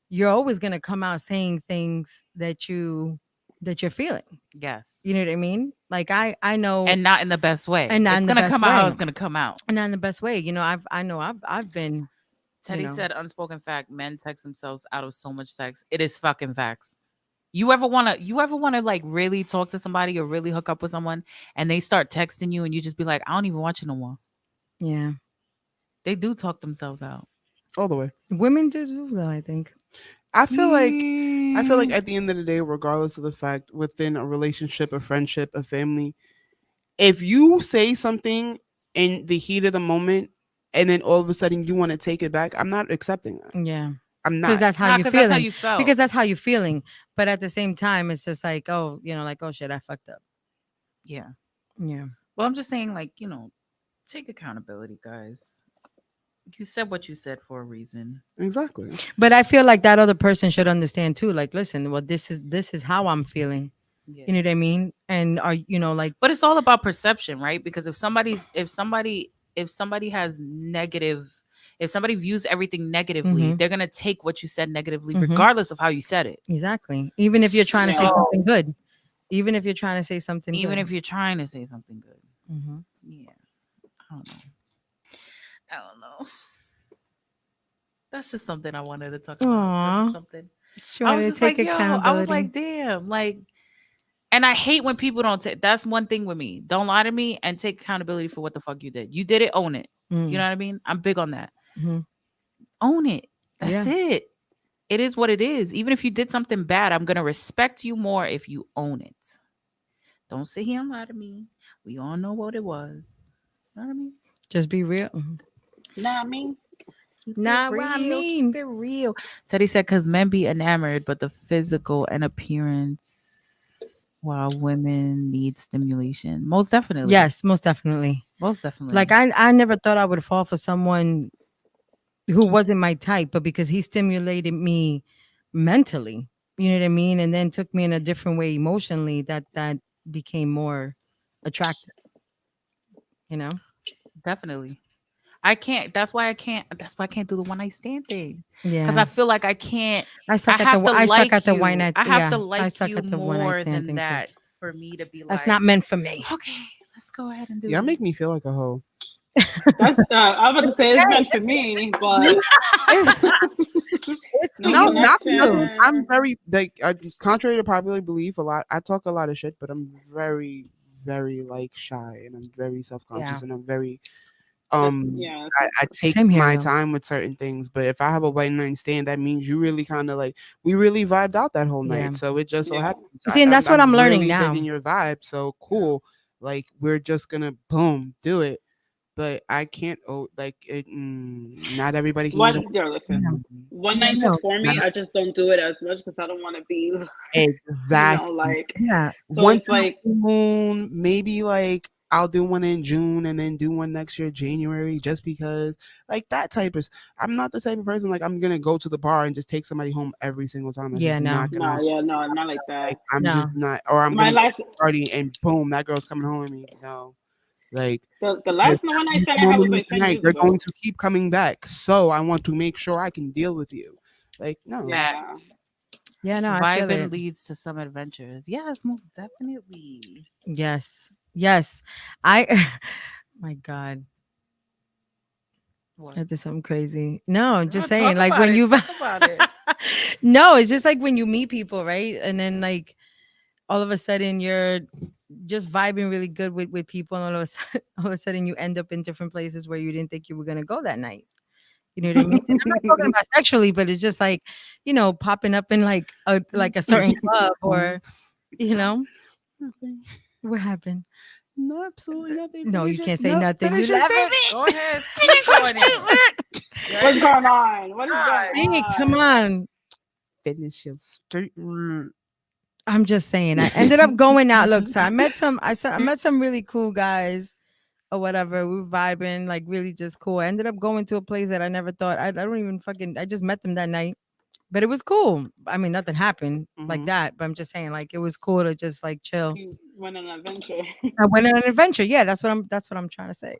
you're always gonna come out saying things that you're feeling. Yes. You know what I mean? Like I know, And not in the best way. And not it's in the gonna best come out how way. it's gonna come out. and not in the best way. You know, I've been. Teddy know. said, unspoken fact, men text themselves out of so much sex. It is fucking facts. You ever wanna like really talk to somebody or really hook up with someone, and they start texting you and you just be like, I don't even watch you no more. Yeah, Mm-hmm. They do talk themselves out. All the way. women do though. I think. I feel like at the end of the day, regardless of the fact, within a relationship, a friendship, a family, if you say something in the heat of the moment and then all of a sudden you want to take it back, I'm not accepting that. Yeah, I'm because not. that's how Nah, you 'cause feeling. that's how you felt. Because that's how you're feeling. But at the same time, it's just like, oh, you know, like, oh shit, I fucked up. Yeah. Yeah. Well, I'm just saying, like, take accountability, guys. You said what you said for a reason. Exactly. But I feel like that other person should understand too. Like, listen, well, this is how I'm feeling. Yeah. You know what I mean? And are like, But it's all about perception, right? Because if somebody has negative, if somebody views everything negatively, Mhm. they're gonna take what you said negatively, Mhm. regardless of how you said it. exactly. Even if you're trying to say So- something good. Even if you're trying to say something Even good. if you're trying to say something good. Mhm. Yeah. I don't know. That's just something I wanted to talk about. Aw. That's something. She I wanted was to just take like, yo, I was accountability. like, damn, like, and I hate when people don't take. That's one thing with me. Don't lie to me and take accountability for what the fuck you did. You did it, own it. Mm. You know what I mean? I'm big on that. Mhm. Own it. That's Yeah. it. It is what it is. Even if you did something bad, I'm gonna respect you more if you own it. Don't sit here and lie to me. We all know what it was. You know what I mean? Just be real. Mhm. Nah, I mean, Keep Nah, it what I real, mean. keep it real. Teddy said, because men be enamored, but the physical and appearance, while women need stimulation. Most definitely. Yes, most definitely. Most definitely. Like I never thought I would fall for someone who wasn't my type, but because he stimulated me mentally, you know what I mean, and then took me in a different way emotionally, that became more attractive. You know? Definitely. That's why I can't do the one night stand thing. Yeah. Because I feel like I can't. I suck I at have the to I like suck at the you. one night. I have yeah, to I like suck you at the one night more stand than thing, too. that for me to be like, That's not meant for me. okay, let's go ahead and do Y'all this. make me feel like a hoe. That's I was about to say it's meant for me, but no No, not for you. connection. I'm very like contrary to popular belief. I talk a lot of shit, but I'm very, very like shy, and I'm very self conscious, Yeah. and I'm very Yeah, I take Same here, my though. time with certain things. But if I have a one night stand, that means you really kind of like we really vibed out that whole Yeah. night. So it just so yeah. happens. You see, and that's what I'm learning really now. digging your vibe. So cool. Like we're just gonna boom do it. But I can't. Oh, like not everybody can get One, yeah, listen. a One Yeah, night no, is for me. I just don't do it as much because I don't want to be, exactly. like. yeah. So Once it's like, in a blue moon, maybe like I'll do one in June and then do one next year, January, just because like that type of. I'm not the type of person like I'm gonna go to the bar and just take somebody home every single time. That's Yeah, just no. not no, gonna. yeah, no, not like Like that. I'm No. just not, or I'm My gonna go last, to a party and boom, that girl's coming home with me. No, like the because last one night you stand I home had with was me like 10 tonight, years you're ago. going to keep coming back. So I want to make sure I can deal with you. Like no, Yeah. Yeah, no, I feel Vibing it. leads to some adventures. Yes, most definitely. Yes. Yes. I my God. What? I did something crazy. No, just No, saying, talk like about when it, you talk about it. no, it's just like when you meet people, right? And then like all of a sudden you're just vibing really good with people, and all of a sudden you end up in different places where you didn't think you were gonna go that night. You know what I mean? And I'm not talking about sexually, but it's just like, popping up in like a certain club or nothing. what happened? No, absolutely nothing. No, you Finish can't it. say No, nothing. finish You your laugh at statement. Go ahead, speak on it. What's going on? What is going me. on? Come on. Finish your statement. I'm just saying. I ended up going out. Look, so I met some really cool guys or whatever. We were vibing, like really just cool. I ended up going to a place that I never thought I don't even fucking I just met them that night. But it was cool. I mean, nothing happened like Mhm. that. But I'm just saying, like, it was cool to just like chill. You went on an adventure. I went on an adventure. Yeah, that's what I'm trying to say.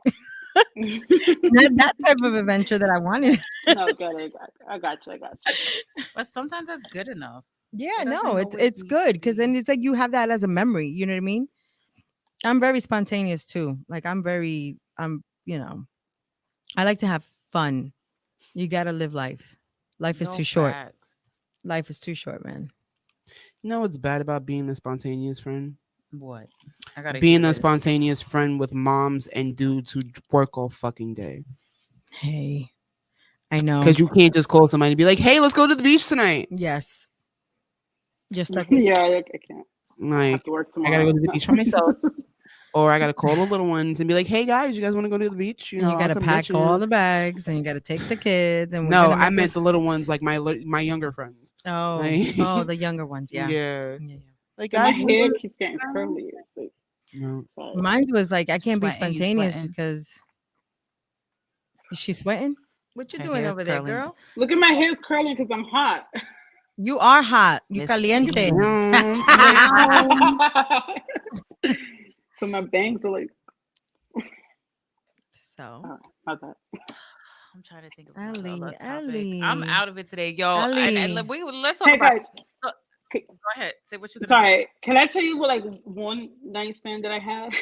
Not that type of adventure that I wanted. No, got it. I got you. But sometimes that's good enough. Yeah, It doesn't no, it's always it's need good to because then be- it's like you have that as a memory. You know what I mean? I'm very spontaneous too. Like I like to have fun. You gotta live life. Life is No too short. facts. Life is too short, man. You know what's bad about being a spontaneous friend? What? I gotta Being hear a this. spontaneous friend with moms and dudes who work all fucking day. Hey, I know. Because you can't just call somebody and be like, "Hey, let's go to the beach tonight." Yes. You're stuck with Yeah, I can't. I have Like, to work I tomorrow. gotta go to the beach for myself, or I gotta call the little ones and be like, "Hey guys, you guys want to go to the beach? and you I'll gotta come pack get you." all the bags and you gotta take the kids and we're No, gonna I make meant this- the little ones, like my younger friends. oh Like- oh the younger ones, yeah. Yeah. Yeah, yeah. Like My guys, hair keeps getting curly. It's like, no. sorry. Mine was like I can't be Sweating, you spontaneous sweating. because is she sweating? What you Her doing hair's over there, curling. girl? Look at my hair's curling because I'm hot. You are hot. You Yes, caliente. No. So my bangs are like, So not that. I'm trying to think of Ellie, another topic. Ellie. I'm out of it today, yo. And Ellie. let's talk Hey about. guys, Go ahead. Say what you're gonna sorry. Can I tell you what like one night stand that I had?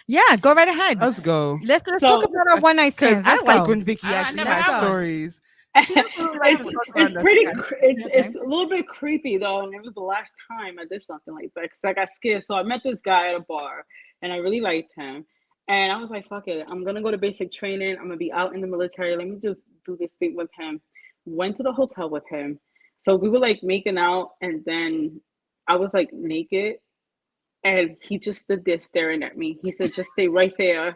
yeah, go right ahead. Let's go. Let's So- talk about our one night Because stands. I Let's like go. when Vicky I actually never has had one. stories. it's She doesn't like to talk about it's that pretty stuff. it's a little bit creepy though, and it was the last time I did something like that because I got scared. So I met this guy at a bar, and I really liked him, and I was like, "Fuck it, I'm gonna go to basic training. I'm gonna be out in the military. Let me just do this thing with him." Went to the hotel with him, so we were like making out, and then I was like naked, and he just stood there staring at me. He said, "Just stay right there."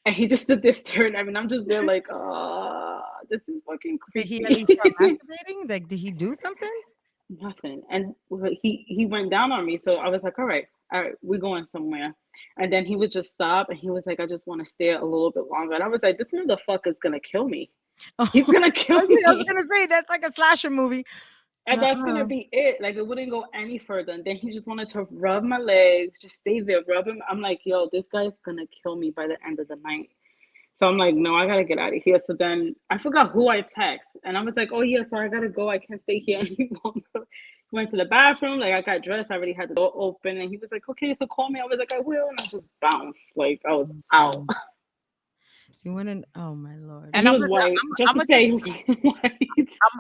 And he just stood there staring at me, and I'm just there like, oh, this is fucking Did he creepy. at least start masturbating? Like, did he do something? Nothing. And he went down on me, so I was like, all right, we're going somewhere. And then he would just stop, and he was like, I just want to stay a little bit longer. And I was like, this motherfucker's gonna kill me. He's gonna kill me. I was gonna say that's like a slasher movie. And that's gonna be it. Like it wouldn't go any further. And then he just wanted to rub my legs, just stay there, rub him. I'm like, yo, this guy's gonna kill me by the end of the night. So I'm like, no, I gotta get out of here. So then I forgot who I text, and I was like, oh yeah, so I gotta go. I can't stay here any longer. He went to the bathroom. Like I got dressed. I already had the door open, and he was like, okay, so call me. I was like, I will, and I just bounced. Like I was out. You wouldn't. Oh my lord. And he I'm was gonna- white. Just I'ma to say he was white.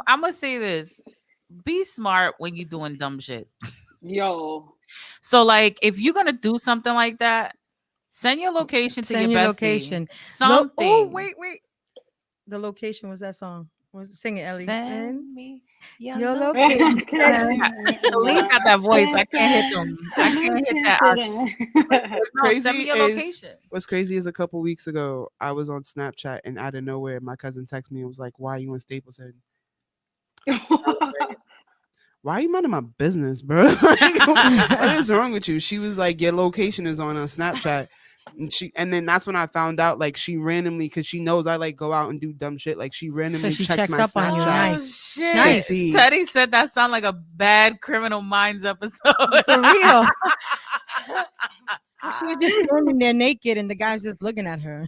I'm gonna say this: be smart when you're doing dumb shit. Yo. So, like, if you're gonna do something like that, send your location to Send your your bestie. location. Something. Oh wait. The location was that song. Was sing it, Ellie? Send me your your location. location. Celine got that voice. I can't hit them. I can't hit that. No, send me your location. What's crazy is a couple weeks ago, I was on Snapchat and out of nowhere, my cousin texted me and was like, "Why are you in Stapleton? Why are you minding my business, bro? Like, what is wrong with you?" She was like, "Your location is on Snapchat." And then that's when I found out, like, she randomly, because she knows I like go out and do dumb shit, like she randomly she checks checks my up on you. Snapchat. Nice. Shit. Nice. See. Teddy said that sound like a bad Criminal Minds episode. For real. She was just standing there naked and the guy's just looking at her.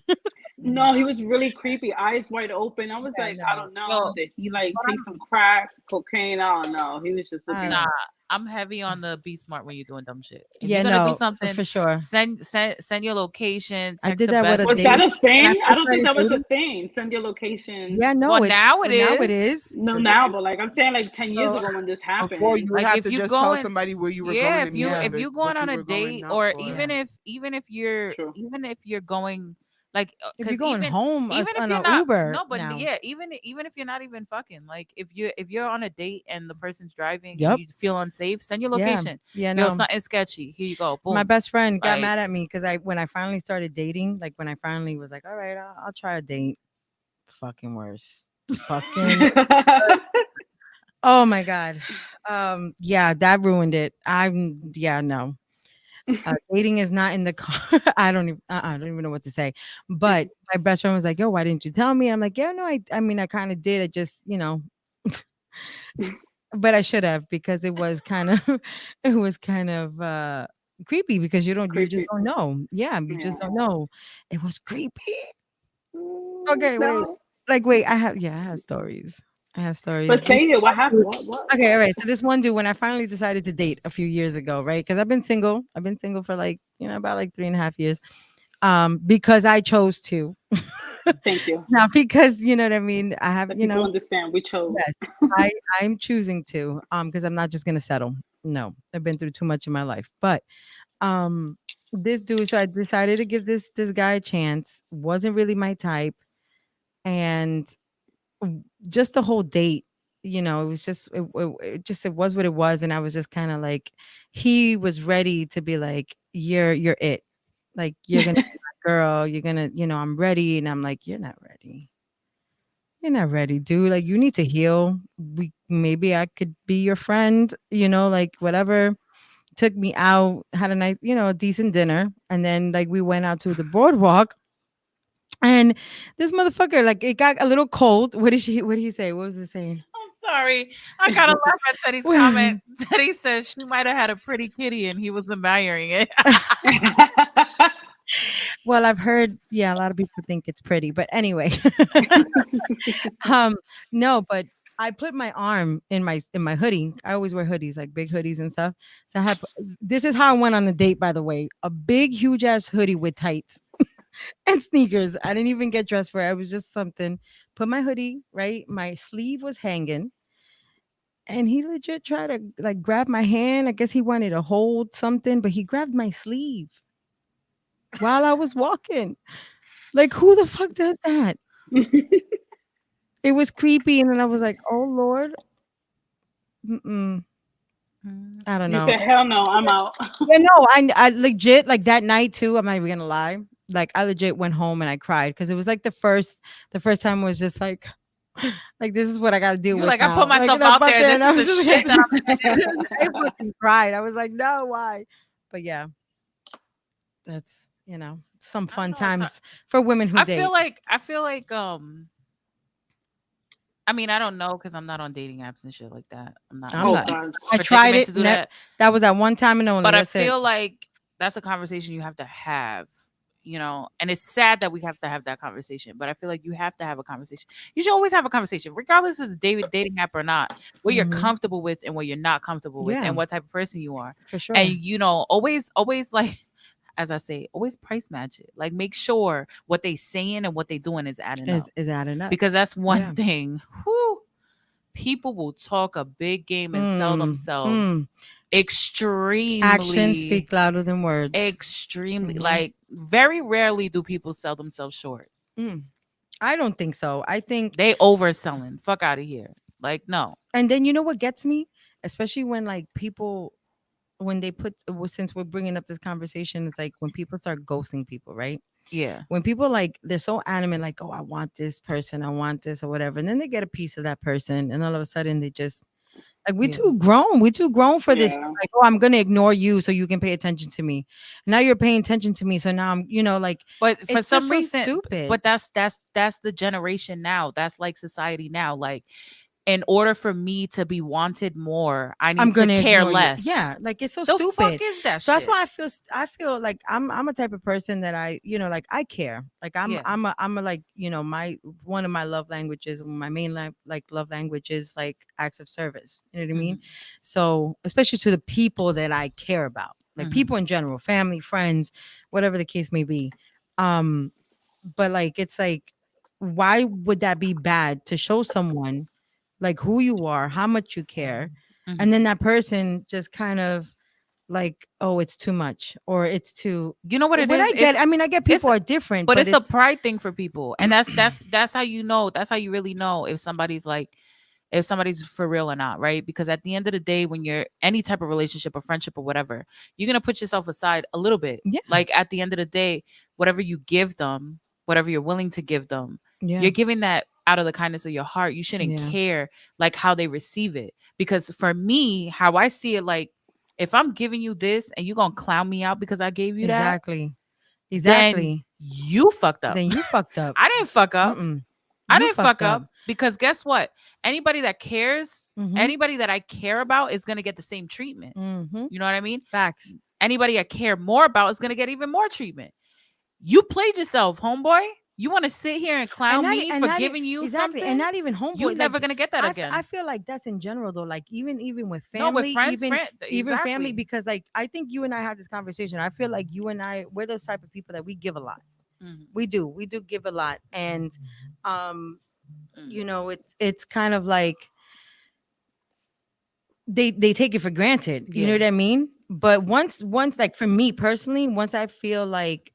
No, he was really creepy, eyes wide open. I was Yeah, like, no. I don't know. No. Did he like But take some crack, cocaine? I don't know. He was just looking. Nah, I'm heavy on the be smart when you're doing dumb shit. If Yeah, you're gonna no, do something, for sure. send your location. I text did the that with best- a Was date. that a thing? When I I don't think that first was a started thing. Send your location. Yeah, no. Well, it, now it Now it is. is. No, now, but like I'm saying, like 10 years ago when this happened. Before you would Like, have if to you just tell going- somebody where you were Yeah, going. if you yeah, if you going on a date, or even if you're True. even if you're going like If 'cause you're going even, home even if on you're an not Uber no, but now. yeah, even if you're not even fucking, like if you're on a date and the person's driving Yep. and you feel unsafe, send your Yeah. location. Yeah, Yo, no. something sketchy. Here you go. Boom. My best friend got Like- mad at me because when I finally started dating, like when I finally was like, all right, I'll try a date. Fucking worse. Fucking. Oh my god. Yeah, that ruined it. No. Dating is not in the car. I don't even know what to say. But my best friend was like, "Yo, why didn't you tell me?" I'm like, "Yeah, no, I mean, I kind of did. I just, but I should have, because it was kind of creepy, because you just Creepy. don't know. Yeah, you just Yeah. don't know. It was creepy. Okay, wait. No. Like, wait, I have stories. I have stories. But say it. What happened? What? Okay, all right. So this one dude, when I finally decided to date a few years ago, right? Because I've been single for like, about like 3.5 years. Because I chose to. Thank you. Not because, you know what I mean? I have, Let people understand we chose. yes, I'm choosing to, because I'm not just gonna settle. No, I've been through too much in my life. But this dude, so I decided to give this guy a chance. Wasn't really my type. And just the whole date, it was just it was what it was. And I was just kind of like, he was ready to be like, you're it, like, you're gonna be my girl, you're gonna, I'm ready. And I'm like, you're not ready, dude. Like, you need to heal. Maybe I could be your friend, like, whatever. Took me out, had a nice, a decent dinner, and then like we went out to the boardwalk. And this motherfucker, like, it got a little cold. What did he say? What was it saying? I'm sorry. I gotta laugh at Teddy's What? comment. Teddy says she might have had a pretty kitty and he was admiring it. Well, I've heard, a lot of people think it's pretty, but anyway. No, but I put my arm in my hoodie. I always wear hoodies, like big hoodies and stuff. So this is how I went on the date, by the way. A big, huge ass hoodie with tights and sneakers. I didn't even get dressed for it. I was just something. Put my hoodie, right? My sleeve was hanging. And he legit tried to like grab my hand. I guess he wanted to hold something, but he grabbed my sleeve while I was walking. Like, who the fuck does that? It was creepy. And then I was like, oh Lord. I don't know. You said, hell no, I'm out. Yeah, no, I legit, like, that night too, I'm not even gonna lie. Like, I legit went home and I cried, because it was like the first time was just like this is what I gotta deal You're with. like, I now. put myself and I'm out there. and I This is was the just shit that I'm I fucking cried. I was like, no, why? But yeah, that's some fun know, it's times for women who I date. feel like I mean, I don't know, because I'm not on dating apps and shit like that. I'm not. I'm Oh, not. God. I tried it. to do that. That was that one time and only. But I That's it. feel like that's a conversation you have to have, and it's sad that we have to have that conversation, but I feel like you have to have a conversation. You should always have a conversation, regardless of the dating app or not, what you're Mhm. comfortable with and what you're not comfortable with, Yeah. and what type of person you are. For sure. And always like, as I say, always price match it. Like make sure what they saying and what they doing is adding up. Is adding up. Because that's one Yeah. thing. Whew, people will talk a big game and sell Mm, themselves extremely. Actions speak louder than words. Extremely. Mhm. Like very rarely do people sell themselves short. I don't think so. I think, They overselling. Fuck out of here. Like no. and then you know what gets me, especially when like people, when they put, since we're bringing up this conversation, it's like when people start ghosting people, right? Yeah. When people like, they're so animate, like, oh, I want this person, I want this or whatever, and then they get a piece of that person, and all of a sudden they just like, we Yeah. too grown for this. Yeah. Like, oh, I'm gonna ignore you so you can pay attention to me. Now you're paying attention to me, so now I'm, like, But for it's some just so reason, stupid. but that's the generation now. That's like society now. Like, in order for me to be wanted more, I need I'm to gonna care ignore you. less. Yeah, like it's so The stupid. fuck is that So that's shit? why I feel like I'm a type of person that I, like, I care. Like Yeah. I'm a like, my one of my love languages, my main love language is like acts of service. You know what I mean? Mhm. So especially to the people that I care about, like Mhm. people in general, family, friends, whatever the case may be. But like it's like, why would that be bad to show someone like who you are, how much you care, Mhm. and then that person just kind of like, oh, it's too much, or it's too. You know what it is? I get people are different, but it's a pride thing for people, and that's how you know. That's how you really know if somebody's for real or not, right? Because at the end of the day, when you're any type of relationship or friendship or whatever, you're gonna put yourself aside a little bit. Yeah. Like at the end of the day, whatever you give them, whatever you're willing to give them, Yeah. you're giving that out of the kindness of your heart. You shouldn't Yeah. care like how they receive it. Because for me, how I see it, like if I'm giving you this and you're gonna clown me out because I gave you that, Exactly. then you fucked up. Then you fucked up. I didn't fuck up. Mm-mm. I You didn't fuck fucked up because guess what? Anybody that cares, Mhm. anybody that I care about is gonna get the same treatment. Mhm. You know what I mean? Facts. Anybody I care more about is gonna get even more treatment. You played yourself, homeboy. You want to sit here and clown me for giving you exactly, something, and not even homeboy. you're like, never gonna get that I again. I feel like that's in general though. Like even with No, family, with friends, even family, exactly. because like I think you and I had this conversation. I feel like you and I, we're those type of people that we give a lot. Mhm. We do give a lot, and Mm. it's kind of like they take it for granted. You know Yeah. what I mean? But once like for me personally, once I feel like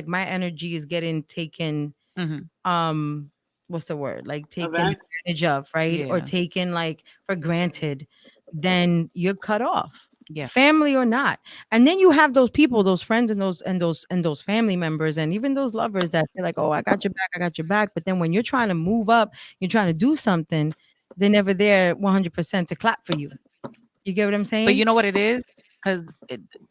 my energy is getting taken, Mhm. what's the word? Like taken Event. advantage of, right? Or Yeah. taken like for granted, then you're cut off. Yeah. Family or not. And then you have those people, those friends and those family members and even those lovers that feel like, oh, I got your back. But then when you're trying to move up, you're trying to do something, they're never there 100% to clap for you. You get what I'm saying? But you know what it is? Because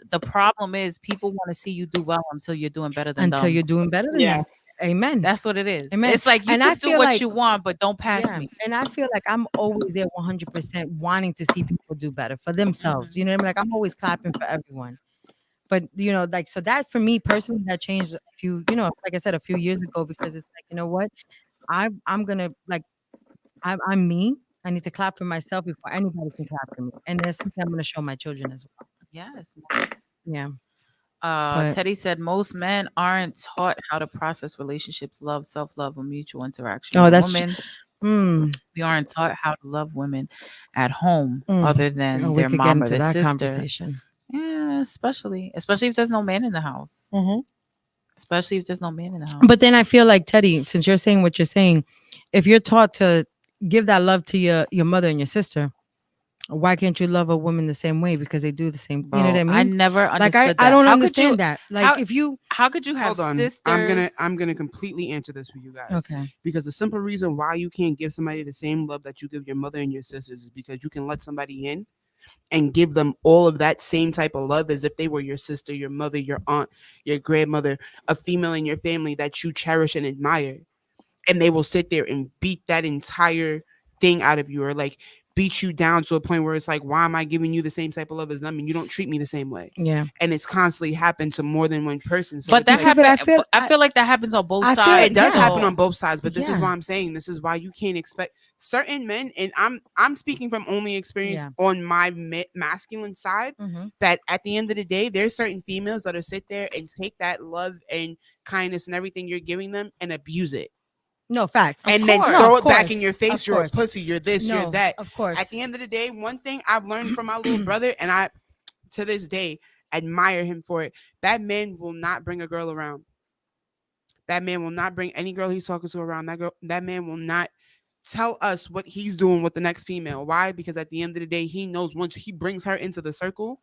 the problem is people want to see you do well until you're doing better than them. Until you're doing better than them. Yes. Amen. That's what it is. Amen. It's like you And I can do feel what like- you want, but don't pass Yeah, me. and I feel like I'm always there 100% wanting to see people do better for themselves. You know what I mean? Like I'm always clapping for everyone. But like so that for me personally, that changed a few, like I said, a few years ago, because it's like, you know what? I'm gonna like I'm me. I need to clap for myself before anybody can clap for me. And that's something I'm gonna show my children as well. Yes. Yeah. But- Teddy said most men aren't taught how to process relationships, love, self-love, or mutual interaction. Oh, that's women. We aren't taught how to love women at home other than Oh, we their could get mom or into their that sister. conversation. Yeah, especially if there's no man in the house. Especially if there's no man in the house. But then I feel like, Teddy, since you're saying what you're saying, if you're taught to give that love to your mother and your sister, why can't you love a woman the same way? Because they do the same. Bro, You know what I mean? I never understood like that. I don't How could you- understand that. Like if you how could you have Hold on. sisters? I'm gonna completely answer this for you guys. okay, Because the simple reason why you can't give somebody the same love that you give your mother and your sisters is because you can let somebody in and give them all of that same type of love as if they were your sister, your mother, your aunt, your grandmother, a female in your family that you cherish and admire. And they will sit there and beat that entire thing out of you, or like beat you down to a point where it's like, why am I giving you the same type of love as them and you don't treat me the same way? Yeah. And it's constantly happened to more than one person. So But it's that like, See, happens. but I feel like that happens on both I feel- sides. it does yeah. happen on both sides, but this is Yeah. why I'm saying this is why you can't expect certain men, and I'm speaking from only experience Yeah. on my masculine side, Mhm. that at the end of the day, there's certain females that'll sit there and take that love and kindness and everything you're giving them and abuse it. No, facts. And then course. throw No, it of back course. in your Of face. You're a course. pussy. You're this. No, You're that. of course. At the end of the day, one thing I've learned from my little brother, and I, to this day, admire him for it. That man will not bring a girl around. That man will not bring any girl he's talking to around. That man will not tell us what he's doing with the next female. Why? Because at the end of the day, he knows once he brings her into the circle,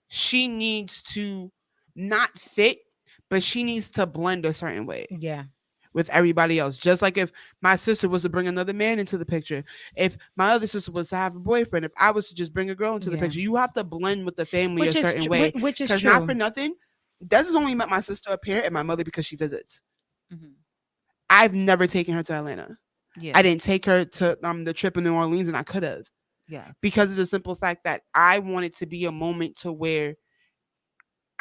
she needs to not fit, but she needs to blend a certain way Yeah. with everybody else. Just like if my sister was to bring another man into the picture, if my other sister was to have a boyfriend, if I was to just bring a girl into the Yeah. picture, you have to blend with the family Which a is certain tr- way. which is Because true. not for nothing, Des has only met my sister up here and my mother because she visits. Mhm. I've never taken her to Atlanta. Yeah. I didn't take her to the trip in New Orleans, and I could have, Yes. because of the simple fact that I want it to be a moment to where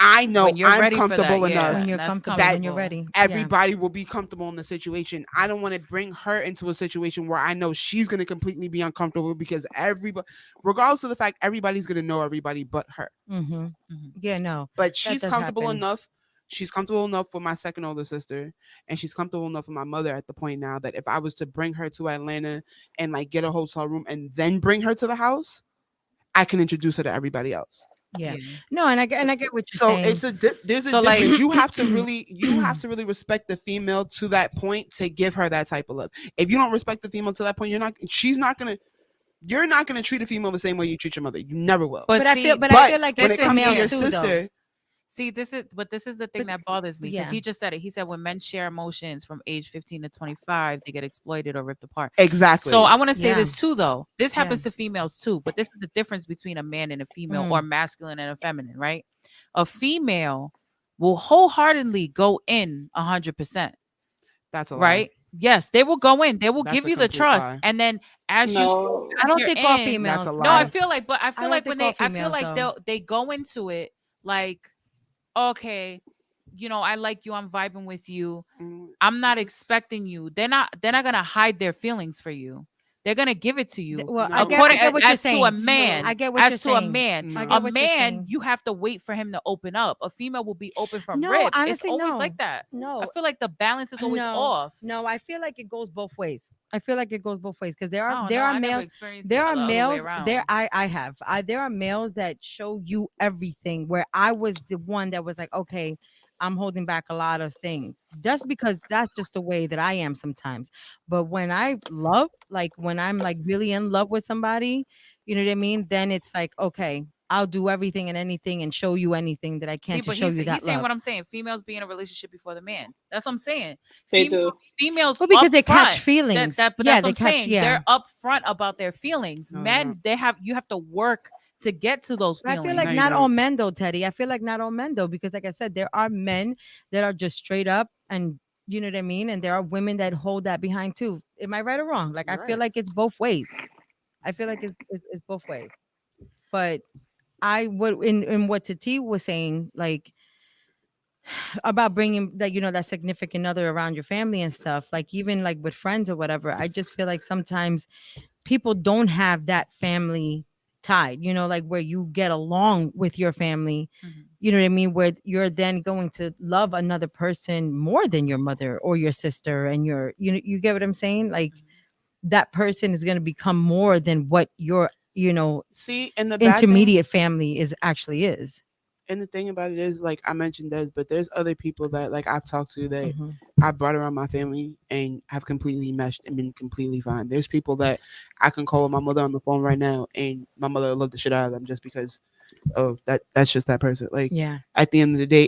I know When you're I'm ready for that, comfortable yeah. enough. when you're that's comfortable, that when you're ready. Everybody will be comfortable in the situation. I don't want to bring her into a situation where I know she's going to completely be uncomfortable, because everybody, regardless of the fact, everybody's going to know everybody but her. Yeah. Mm-hmm. Mhm. Yeah. No. But she's does comfortable happen. enough. She's comfortable enough for my second older sister, and she's comfortable enough for my mother at the point now that if I was to bring her to Atlanta and like get a hotel room and then bring her to the house, I can introduce her to everybody else. Yeah. No, and I get what you're So saying. it's there's a So, like- difference. You have to really respect the female to that point to give her that type of love. If you don't respect the female to that point, you're not gonna treat a female the same way you treat your mother. You never will. but I see, feel But like when it's it comes to females your too, though. sister, See, this is the thing But- that bothers me, because yeah. he just said it. He said when men share emotions from age 15 to 25, they get exploited or ripped apart. exactly. So I want to say Yeah. this too, though. This Yeah. happens to females too, but this is the difference between a man and a female, Mm. or masculine and a feminine, right? A female will wholeheartedly go in 100%, That's a lie. right? Yes, they will go in. They will That's give a you the complete trust, lie. and then as No. I don't you're think all in- females. That's a no, I lie. feel like, but I feel don't like when think they, all I feel females, like though. they go into it like, okay, I like you, I'm vibing with you. Mm, I'm not this is- expecting you. They're not gonna hide their feelings for you. They're gonna give it to you. Well, No. I According get what you're as to a saying. man, I get what you're as to a saying. man, No. I a get what you're man, saying. you have to wait for him to open up. A female will be open from No, rip. honestly, It's always no. like that. No. I feel like the balance is always off. No, I feel like it goes both ways. I feel like it goes both ways because there I are don't there know. are I never males. experienced There it are the other way males. around. There there are males that show you everything. Where I was the one that was like, okay, I'm holding back a lot of things just because that's just the way that I am sometimes. But when I love, like when I'm like really in love with somebody, you know what I mean? Then it's like, okay, I'll do everything and anything and show you anything that I can See, to but show he's you that saying love. what I'm saying. Females be in a relationship before the man. That's what I'm saying. They do. Females, Well, because they catch upfront, feelings. But Yeah, that's what I'm they catch- saying. yeah. They're upfront about their feelings. No, Men, no. you have to work to get to those But I feelings. feel like No, you not all don't. men though, Teddy. I feel like not all men though, because like I said, there are men that are just straight up and you know what I mean? And there are women that hold that behind too. Am I right or wrong? Like You're I feel right. like it's both ways. I feel like it's both ways. But I would in what Tati was saying, like about bringing that that significant other around your family and stuff, like even like with friends or whatever. I just feel like sometimes people don't have that family tied, like where you get along with your family, Mhm. you know what I mean, where you're then going to love another person more than your mother or your sister, and you get what I'm saying, like that person is going to become more than what your See, and the bad thing- intermediate family actually is. and the thing about it is, like I mentioned, but there's other people that like I've talked to that Mhm. I brought around my family and have completely meshed and been completely fine. There's people that I can call my mother on the phone right now, and my mother will love the shit out of them just because that's just that person. Like Yeah. at the end of the day,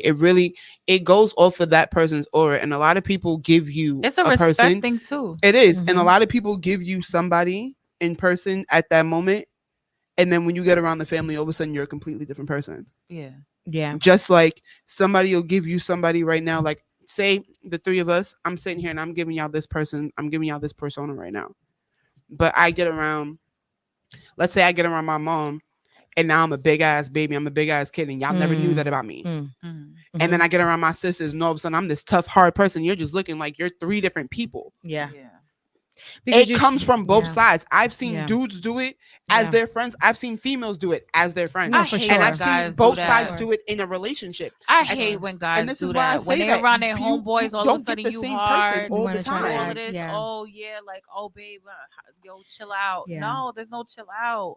it goes off of that person's aura, and a lot of people give you It's a respect person. thing too. It is, and a Mhm. lot of people give you somebody in person at that moment, and then when you get around the family, all of a sudden you're a completely different person. Yeah. Yeah. Just like somebody will give you somebody right now, like say the three of us, I'm sitting here and I'm giving y'all this person, I'm giving y'all this persona right now. But I get around Let's say I get around my mom, and now I'm a big ass baby. I'm a big ass kid, and y'all never knew that about me. Mm. Mhm. And then I get around my sisters, and all of a sudden I'm this tough, hard person. You're just looking like you're 3 different people. Yeah. It you- comes from both yeah. sides. I've seen Yeah. dudes do it as Yeah. their friends. I've seen females do it as their friends. No, I for hate sure. And when I've guys seen do both that. sides do it in a relationship. I And- hate when guys and this do is why I that. When say they're that around their you homeboys, all of a don't get sudden the you same hard. person all wanna the try Do all time. of this. Yeah. Oh yeah, like oh babe, yo, chill out. Yeah. No, there's no chill out.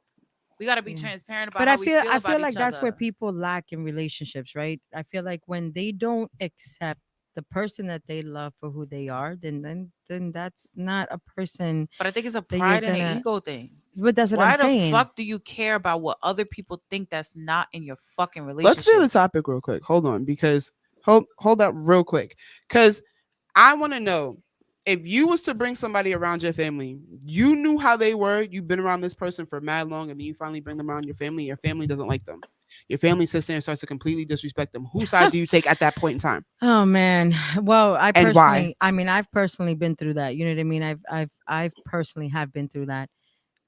We gotta be Yeah. transparent about But how I we feel about like each that's where other. people lack in relationships, right? I feel like when they don't accept the person that they love for who they are, then that's not a person But I think it's a that you're pride and an gonna. ego thing. But that's what Why I'm the saying. fuck do you care about what other people think that's not in your fucking Let's relationship? feel the topic real quick. Hold on, because hold up real quick, because I want to know if you was to bring somebody around your family, you knew how they were. You've been around this person for mad long, and then you finally bring them around your family. Your family doesn't like them. Your family sits there and starts to completely disrespect them. Whose side do you take at that point in time? Oh man. Well, I And why? personally, I mean, I've personally been through that. You know what I mean? I've personally have been through that,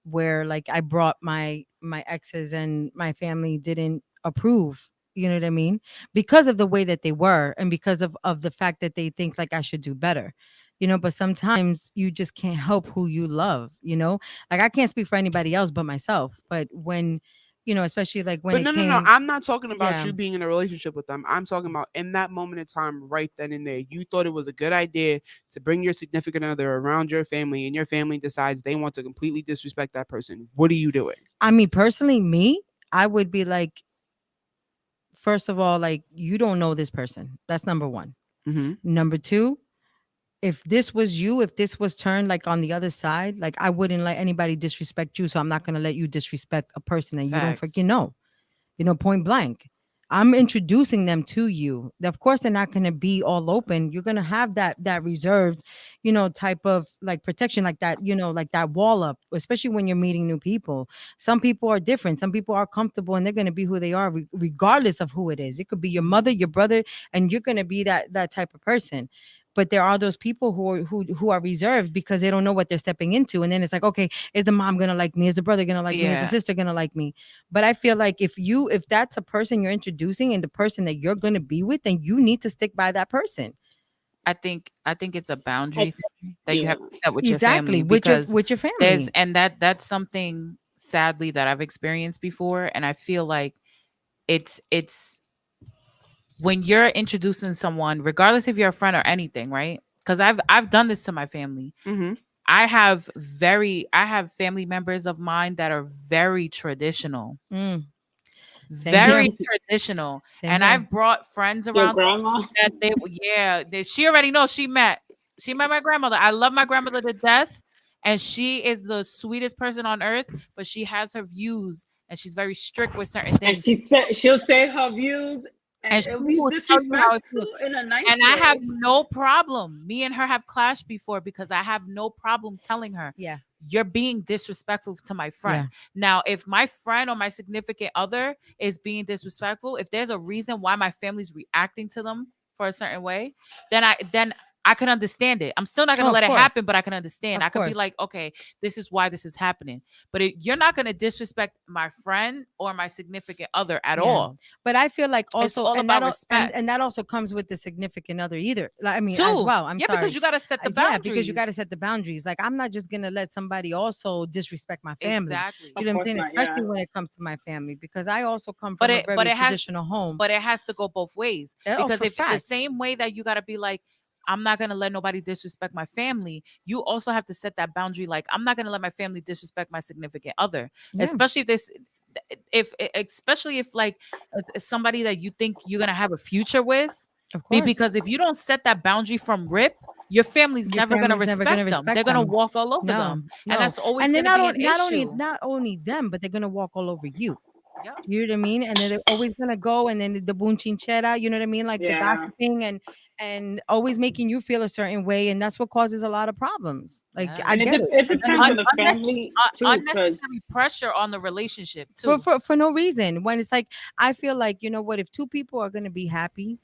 where like I brought my exes and my family didn't approve. You know what I mean? Because of the way that they were, and because of the fact that they think like I should do better. But sometimes you just can't help who you love. Like I can't speak for anybody else but myself. But when, especially like when But it no, came. no, no. I'm not talking about Yeah. you being in a relationship with them. I'm talking about in that moment in time, right then and there. You thought it was a good idea to bring your significant other around your family, and your family decides they want to completely disrespect that person. What are you doing? I mean, personally, I would be like, first of all, like, you don't know this person. That's number one. Mm-hmm. Number two, if this was you, if this was turned like on the other side, like I wouldn't let anybody disrespect you. So I'm not going to let you disrespect a person that you don't Facts. freaking know, point blank. I'm introducing them to you. Of course, they're not going to be all open. You're going to have that reserved, type of like protection, like that, like that wall up, especially when you're meeting new people. Some people are different. Some people are comfortable and they're going to be who they are, regardless of who it is. It could be your mother, your brother, and you're going to be that type of person. But there are those people who are reserved because they don't know what they're stepping into. And then it's like, okay, is the mom going to like me? Is the brother going to like me? Is the Yeah. sister going to like me? But I feel like if that's a person you're introducing and the person that you're going to be with, then you need to stick by that person. I think it's a boundary thing that you have to set with Exactly. your family, with your family. that's something sadly that I've experienced before, and I feel like it's when you're introducing someone, regardless if you're a friend or anything, right? Because I've done this to my family. Mm-hmm. I have family members of mine that are very traditional. Mm. Same Very here. traditional. Same And here. I've brought friends Your around grandma. that she already knows. She met my grandmother. I love my grandmother to death, and she is the sweetest person on earth, but she has her views and she's very strict with certain And things. she'll say her views And and she it'll be will tell you how it disrespectful in a nice And way. I have no problem. Me and her have clashed before because I have no problem telling her, Yeah. you're being disrespectful to my friend. Now, if my friend or my significant other is being disrespectful, if there's a reason why my family's reacting to them for a certain way, then I can understand it. I'm still not going to Oh, let of it course. happen, but I can understand. Of I could be course. like, okay, this is why this is happening. But you're not going to disrespect my friend or my significant other at Yeah. all. But I feel like It's also, all and about that respect. and that also comes with the significant other either. Like, I mean, Too. as well. I'm yeah, sorry. because you got to set the Yeah, boundaries. because you got to set the boundaries. Like, I'm not just gonna let somebody also disrespect my family. Exactly. You know what I'm Of saying? course not, Especially yeah. when it comes to my family, because I also come But from it- a but very it has- traditional home. But it has to go both ways. Oh, Because for if the facts. same way that you got to be like, I'm not going to let nobody disrespect my family, you also have to set that boundary. Like, I'm not going to let my family disrespect my significant other, Yeah. especially if like somebody that you think you're going to have a future with. Of course. Because if you don't set that boundary from rip, your family's Your never going to family's never respect gonna them. respect They're going to them. walk all over No, them. no. And that's always and going then to be an issue. not only them, but they're gonna walk all over you. Yep. You know what I mean? And then they're always gonna go, and then the bunchinchera, you know what I mean? Like the Yeah. gossiping and always making you feel a certain way, and that's what causes a lot of problems. Like Yeah. I And get it. it depends on the Unnecessary- family too, because Unnecessary pressure on the relationship too. For no reason. When it's like, I feel like, you know what, if two people are gonna be happy,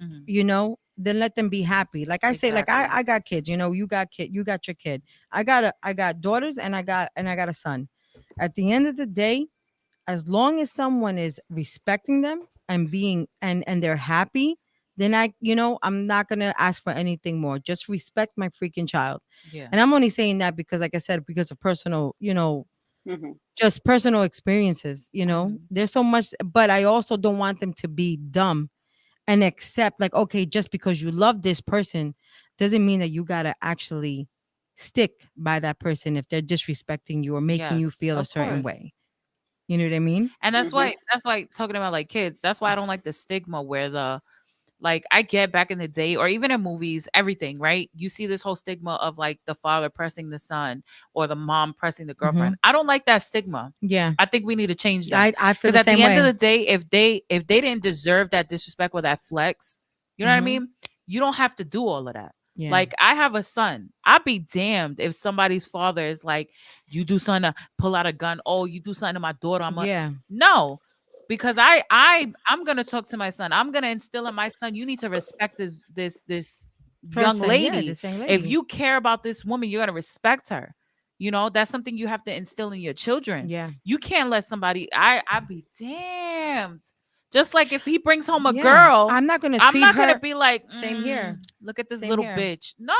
Mhm. then let them be happy. Like I say, like Exactly. I got kids, you got your kid. I got daughters and I got a son. At the end of the day, as long as someone is respecting them and being and they're happy, then I'm not gonna ask for anything more. Just respect my freaking child. Yeah. And I'm only saying that because, like I said, because of personal, Hmm. just personal experiences. There's so much, but I also don't want them to be dumb and accept, like, okay, just because you love this person doesn't mean that you gotta actually stick by that person if they're disrespecting you or making you Yes, feel a of certain course. way. You know what I mean? And that's Mhm. why talking about like kids, that's why I don't like the stigma where like I get back in the day or even in movies, everything, right? You see this whole stigma of like the father pressing the son or the mom pressing the girlfriend. I don't like that stigma. Yeah. I think we need to change that. I feel Because the at same the end way. of the day, if they didn't deserve that disrespect or that flex, you know what I Mhm. mean? You don't have to do all of that. Yeah. Like I have a son. I'd be damned if somebody's father is like, you do something to pull out a gun. Oh, you do something to my daughter. Yeah. No, because I'm gonna talk to my son. I'm gonna instill in my son. You need to respect this young Person, yeah, lady. this young If lady. you care about this woman, you're gonna respect her. That's something you have to instill in your children. Yeah. You can't let somebody. I'd be damned. Just like if he brings home a Yeah. girl, I'm not gonna I'm treat not her. gonna be like, Same here. Look at this Same little here. bitch. No.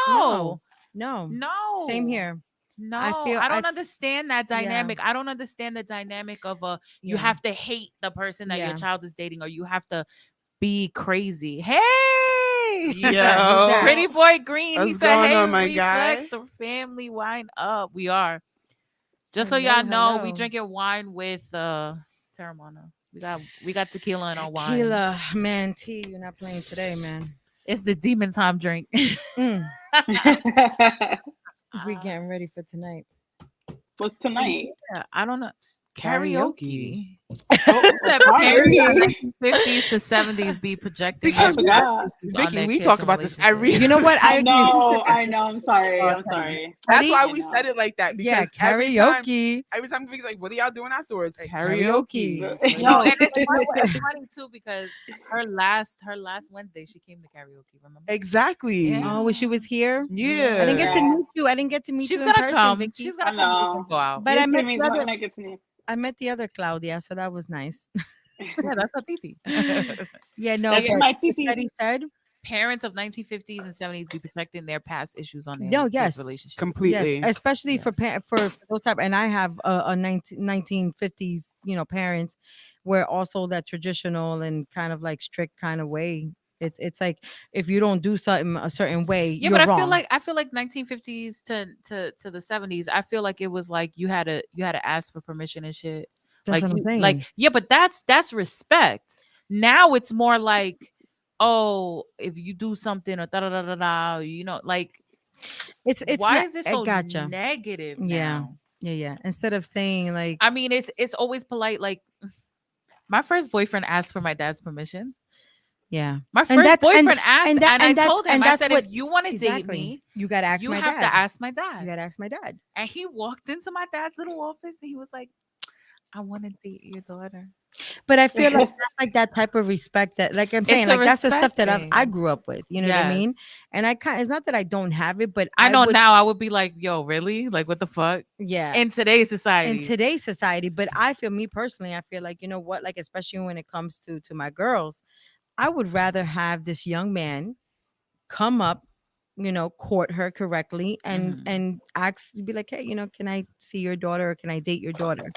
No, No. no. Same here. No, I feel- I don't I- understand that Yeah. dynamic. I don't understand the dynamic of you Yeah. have to hate the person that Yeah. your child is dating, or you have to be crazy. Hey, Yo. pretty boy Green. He What's said, going "Hey, on, my guy?" reflex or family wine up." We are. Just so y'all know, we drinking wine with Terramana. We got tequila in our wine. Tequila, man. T, you're not playing today, man. It's the demon time drink. Mm. We getting ready for tonight. What's tonight? Yeah, I don't know. Karaoke. Karaoke. That Sorry. parents 50s to 70s be projecting. Because their forgot. issues on Vicky, their we kids talk and about this relationships. every. You know what? I agree. know. I'm sorry. I'm Okay. sorry. That's why I we know. said it like that. Yeah, Because every time karaoke. Vicky's like, "What are y'all doing afterwards?" Karaoke. Karaoke. No, and it's funny too because her last Wednesday she came to karaoke. Remember? Exactly. Yeah. Oh, when she was here. Yeah. I didn't get to Yeah. meet you. I didn't get to meet She's you in gonna person, come. Vicky. She's I gonna come. We know. can go out. But I You'll met see me the other. when I get to me. I met the other Claudia, so that was nice. Yeah, that's a titi. Yeah, no. That's But my what titi. Teddy said. Parents of 1950s and 70s be protecting their past issues on their No, kids' yes. relationship. Completely. Yes, especially Yeah. for those type. And I have a 1950s, parents, where also that traditional and kind of like strict kind of way. It's like if you don't do something a certain way, Yeah, you're but wrong. I feel like 1950s to the 70s. I feel like it was like you had to ask for permission and shit. That's what I'm saying. Like yeah, but that's respect. Now it's more like, oh, if you do something or da da da da da, like it's why not, is this I so gotcha. negative Yeah. now? Yeah. Instead of saying like, I mean, it's always polite. Like my first boyfriend asked for my dad's permission. yeah, My And first that's- and- boyfriend asked, and and, that- I and that's- told him, and I that's said, what- if you want to date exactly. me, You gotta ask you my have dad. to ask my dad. You gotta ask my dad. And he walked into my dad's little office and he was like, I want to date your daughter. But I feel like that's like that type of respect that, like I'm saying, a like that's the stuff respect that I thing. grew up with. You know what I mean? Yes. And it's not that I don't have it, but I know would, now I would be like, yo, really? Like, what the fuck? yeah. In today's society. In today's society, but I feel, me personally, I feel like, you know what, like especially when it comes to my girls, I would rather have this young man come up, court her correctly and Mhm. and ask, be like, hey, can I see your daughter or can I date your daughter?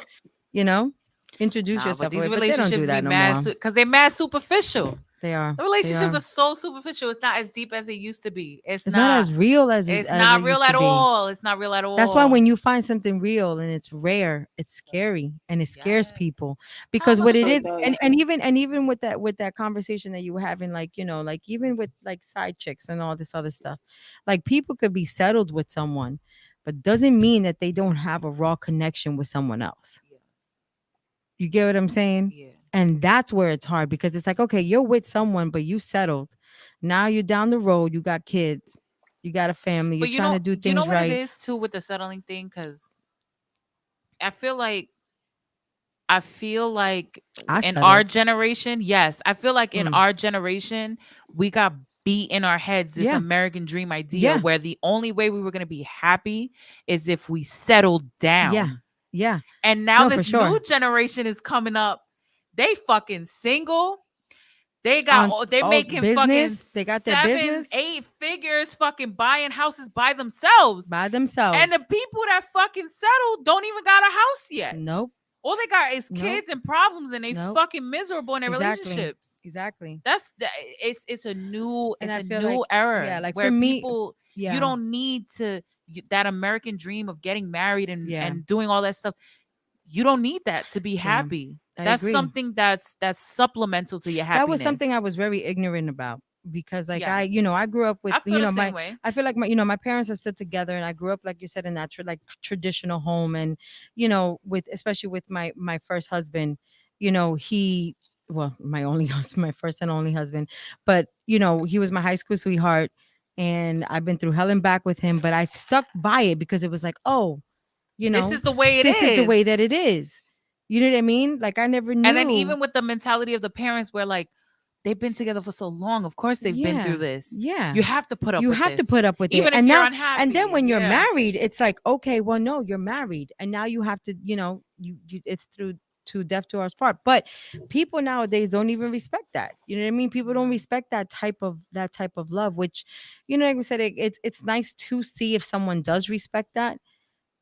Introduce Nah, yourself. but these But they don't relationships do that be no mad more. because they're mad superficial. They are. The relationships They are so superficial. It's not as deep as it used to be. It's not as real as It's as not it real used to at be. all. It's not real at all. That's why when you find something real and it's rare, it's scary and it scares Yes. people, because How what it much is, it and, does. and even with that conversation that you were having, like, like even with like side chicks and all this other stuff, like people could be settled with someone, but doesn't mean that they don't have a raw connection with someone else. Yes. You get what I'm saying? Yeah. And that's where it's hard, because it's like, okay, you're with someone, but you settled. Now you're down the road, you got kids, you got a family, you're But trying to do you things know what right. it is too with the settling thing, because I feel like I in our settled. generation, yes, I feel like in Mm. our generation, we got beat in our heads this Yeah. American dream idea Yeah. where the only way we were going to be happy is if we settled down. Yeah. Yeah. And now No, for this sure. new generation is coming up. They fucking single. They got they're making fucking business. They got their 7, business 8 figures, fucking buying houses by themselves. by themselves. And the people that fucking settled don't even got a house yet. Nope. All they got is Nope. kids and problems, and they Nope. fucking miserable in their Exactly. relationships. Exactly. It's a new And I it's a feel new like- era. yeah, like where for me, people Yeah. you don't need to that American dream of getting married Yeah. and doing all that stuff. You don't need that to be happy. I That's agree. something that's supplemental to your happiness. That was something I was very ignorant about because like I Yes. grew up with I feel the my same way. I feel like my parents are still together and I grew up like you said in that traditional home and with especially with my first husband, he my only husband, my first and only husband, but he was my high school sweetheart and I've been through hell and back with him, but I've stuck by it because it was like, oh, This is the way it is. this is the way that it is. You know what I mean? Like I never knew. And then even with the mentality of the parents where like they've been together for so long, of course they've been through this. Yeah. You have to put up You with have to this. put up with Even it. if And you're now, unhappy. and then when you're Yeah. married, it's like, okay, well, no, you're married. And now you have to, it's through to death to us part. But people nowadays don't even respect that. You know what I mean? People don't respect that type of love, which, like we said, it's nice to see if someone does respect that.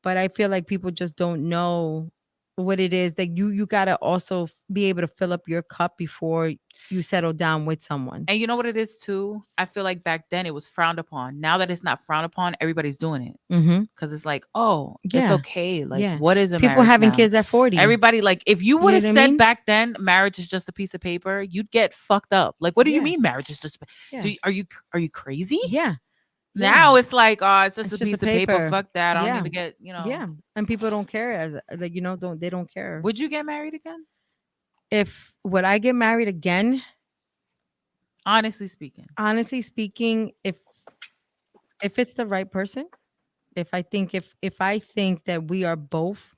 But I feel like people just don't know what it is that you gotta also be able to fill up your cup before you settle down with someone. And you know what it is too? I feel like back then it was frowned upon. Now that it's not frowned upon, everybody's doing it. Mm-hmm. Because it's like, oh, it's Yeah. okay. Like, Yeah. what is a People marriage having now? kids at 40. Everybody, like, if you know would have what I said mean? back then marriage is just a piece of paper, you'd get fucked up. Like, what do you Yeah. mean marriage is just? Yeah. Are you crazy? Yeah. Now it's like, oh, it's just It's a just piece a of paper. paper. Fuck that. I don't Yeah. need to get, Yeah. And people don't care they don't care. Would you get married again? Would I get married again? Honestly speaking. Honestly speaking, if it's the right person, if I think that we are both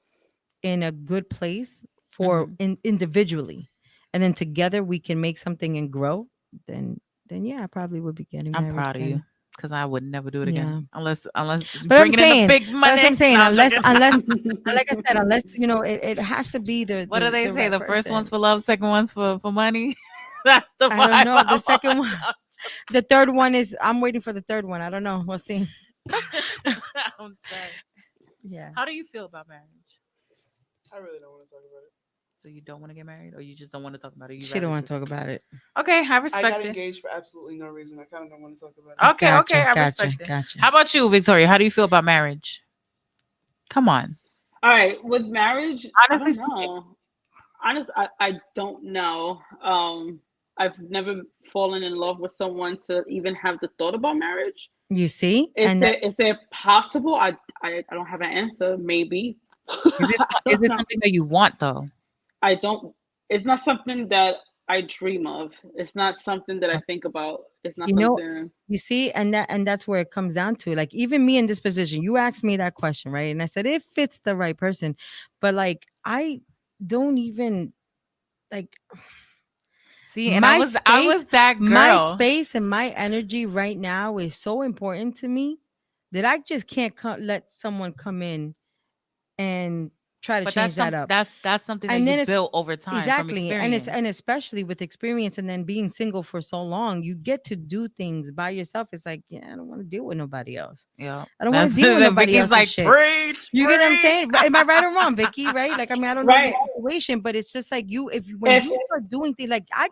in a good place for individually, and then together we can make something and grow, then yeah, I probably would be getting married. I'm proud of you. again. Because I would never do it again. Unless But I'm bringing saying, in the big money. that's what I'm saying. No, I'm Unless, joking. like I said, unless it has to be the. What do they say? right The first one's person. for love, second one's for money. That's the vibe. I don't know. The I'm second on. one, the third one is. I'm waiting for the third one. I don't know. We'll see. I'm dead. Yeah. How do you feel about marriage? I really don't want to talk about it. So you don't want to get married, or you just don't want to talk about it? You She don't rather want to just- talk about it. Okay, I I got respect it. engaged for absolutely no reason. I kind of don't want to talk about it. Okay, okay, I respect it. Gotcha. How about you, Victoria? How do you feel about marriage? Come on. All right, with marriage, Honestly I don't know. I don't know. I've never fallen in love with someone to even have the thought about marriage. You see, Is and it possible? I don't have an answer. Maybe. Is this something that you want though? I don't. It's not something that I dream of. It's not something that I think about. It's not You know- something. you see, and that's where it comes down to. Like even me in this position, you asked me that question, right? And I said if it's the right person, but like I don't even like. See, and My I was that girl. My space and my energy right now is so important to me that I just can't let someone come in and try to But change that up. That's something that And then you it's- built over time. From Exactly, experience. and especially with experience and then being single for so long, you get to do things by yourself. It's like, yeah, I don't want to deal with nobody else. Yeah, I don't want to That's- deal with then nobody Vicky's else's like, shit. preach. You get what I'm preach." saying? Am I right or wrong, Vicky? Right? Like, I mean, I don't know Right. the situation, but it's just like when you start doing things, like I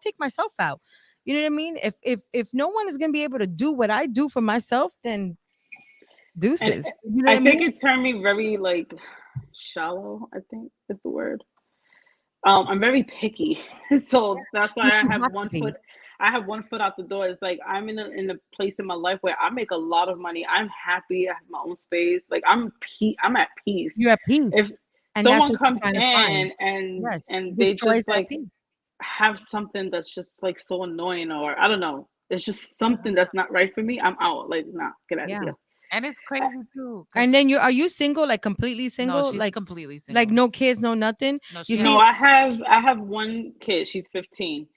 take myself out. You know what I mean? If no one is gonna be able to do what I do for myself, then deuces. You know I what think mean? it turned me very like shallow. I think is the word. I'm very picky, so that's why I You have have one to be. foot. I have one foot out the door. It's like I'm in a place in my life where I make a lot of money. I'm happy. I have my own space. Like I'm at peace. You're at peace. If And that's someone what you're comes trying to in find. and Yes, and they destroys just that like peace. have something that's just like so annoying, or I don't know, it's just something that's not right for me, I'm out. Like, nah, get out Yeah. of here. And it's crazy too. 'cause- And then are you single? Like completely single? No, she's like completely single. like no kids, no nothing. No, you she see- No, I have one kid. She's 15,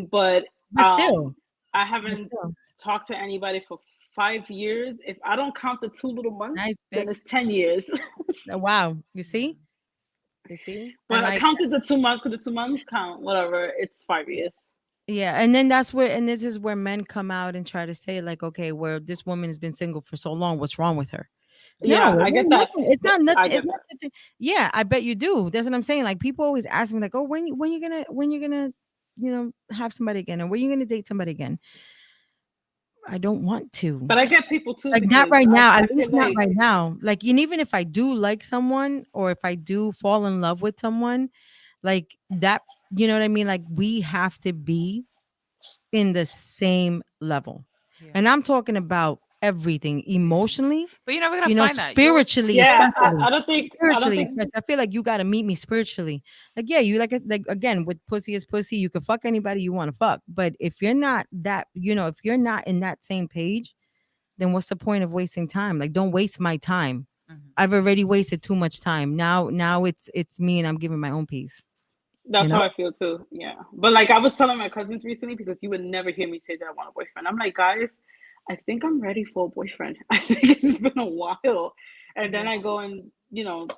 but But still, I haven't talked to anybody for 5 years. If I don't count the 2 little months, Nice, then big. it's 10 years. Wow, you see, you see, But and I like, counted the 2 months because the 2 months count. Whatever, it's 5 years. yeah, and then that's where, and this is where men come out and try to say like, okay, where this woman has been single for so long, what's wrong with her? Yeah, No, I it get ain't that. nothing. It's not nothing. I It's get not. that. Nothing. Yeah, I bet you do. That's what I'm saying. Like people always ask me, like, oh, when you gonna, have somebody again, and when you gonna date somebody again? I don't want to. But I get people too Like not because right now. I At feel least not like right now. Like, and even if I do like someone, or if I do fall in love with someone, like that, you know what I mean? Like we have to be in the same level. Yeah. And I'm talking about everything emotionally, But you're never gonna find that. You always- spiritually, yeah, especially. I don't think Spiritually, I feel like you got to meet me spiritually. Like, yeah, you like it, like again, with pussy is pussy, you can fuck anybody you want to fuck. But if you're not that, if you're not in that same page, then what's the point of wasting time? Like, don't waste my time. Mhm. I've already wasted too much time. Now it's me, and I'm giving my own piece. that's know? how I feel too. Yeah. But like I was telling my cousins recently because you would never hear me say that I want a boyfriend. I'm like, guys, I think I'm ready for a boyfriend. I think it's been a while. And then I go and,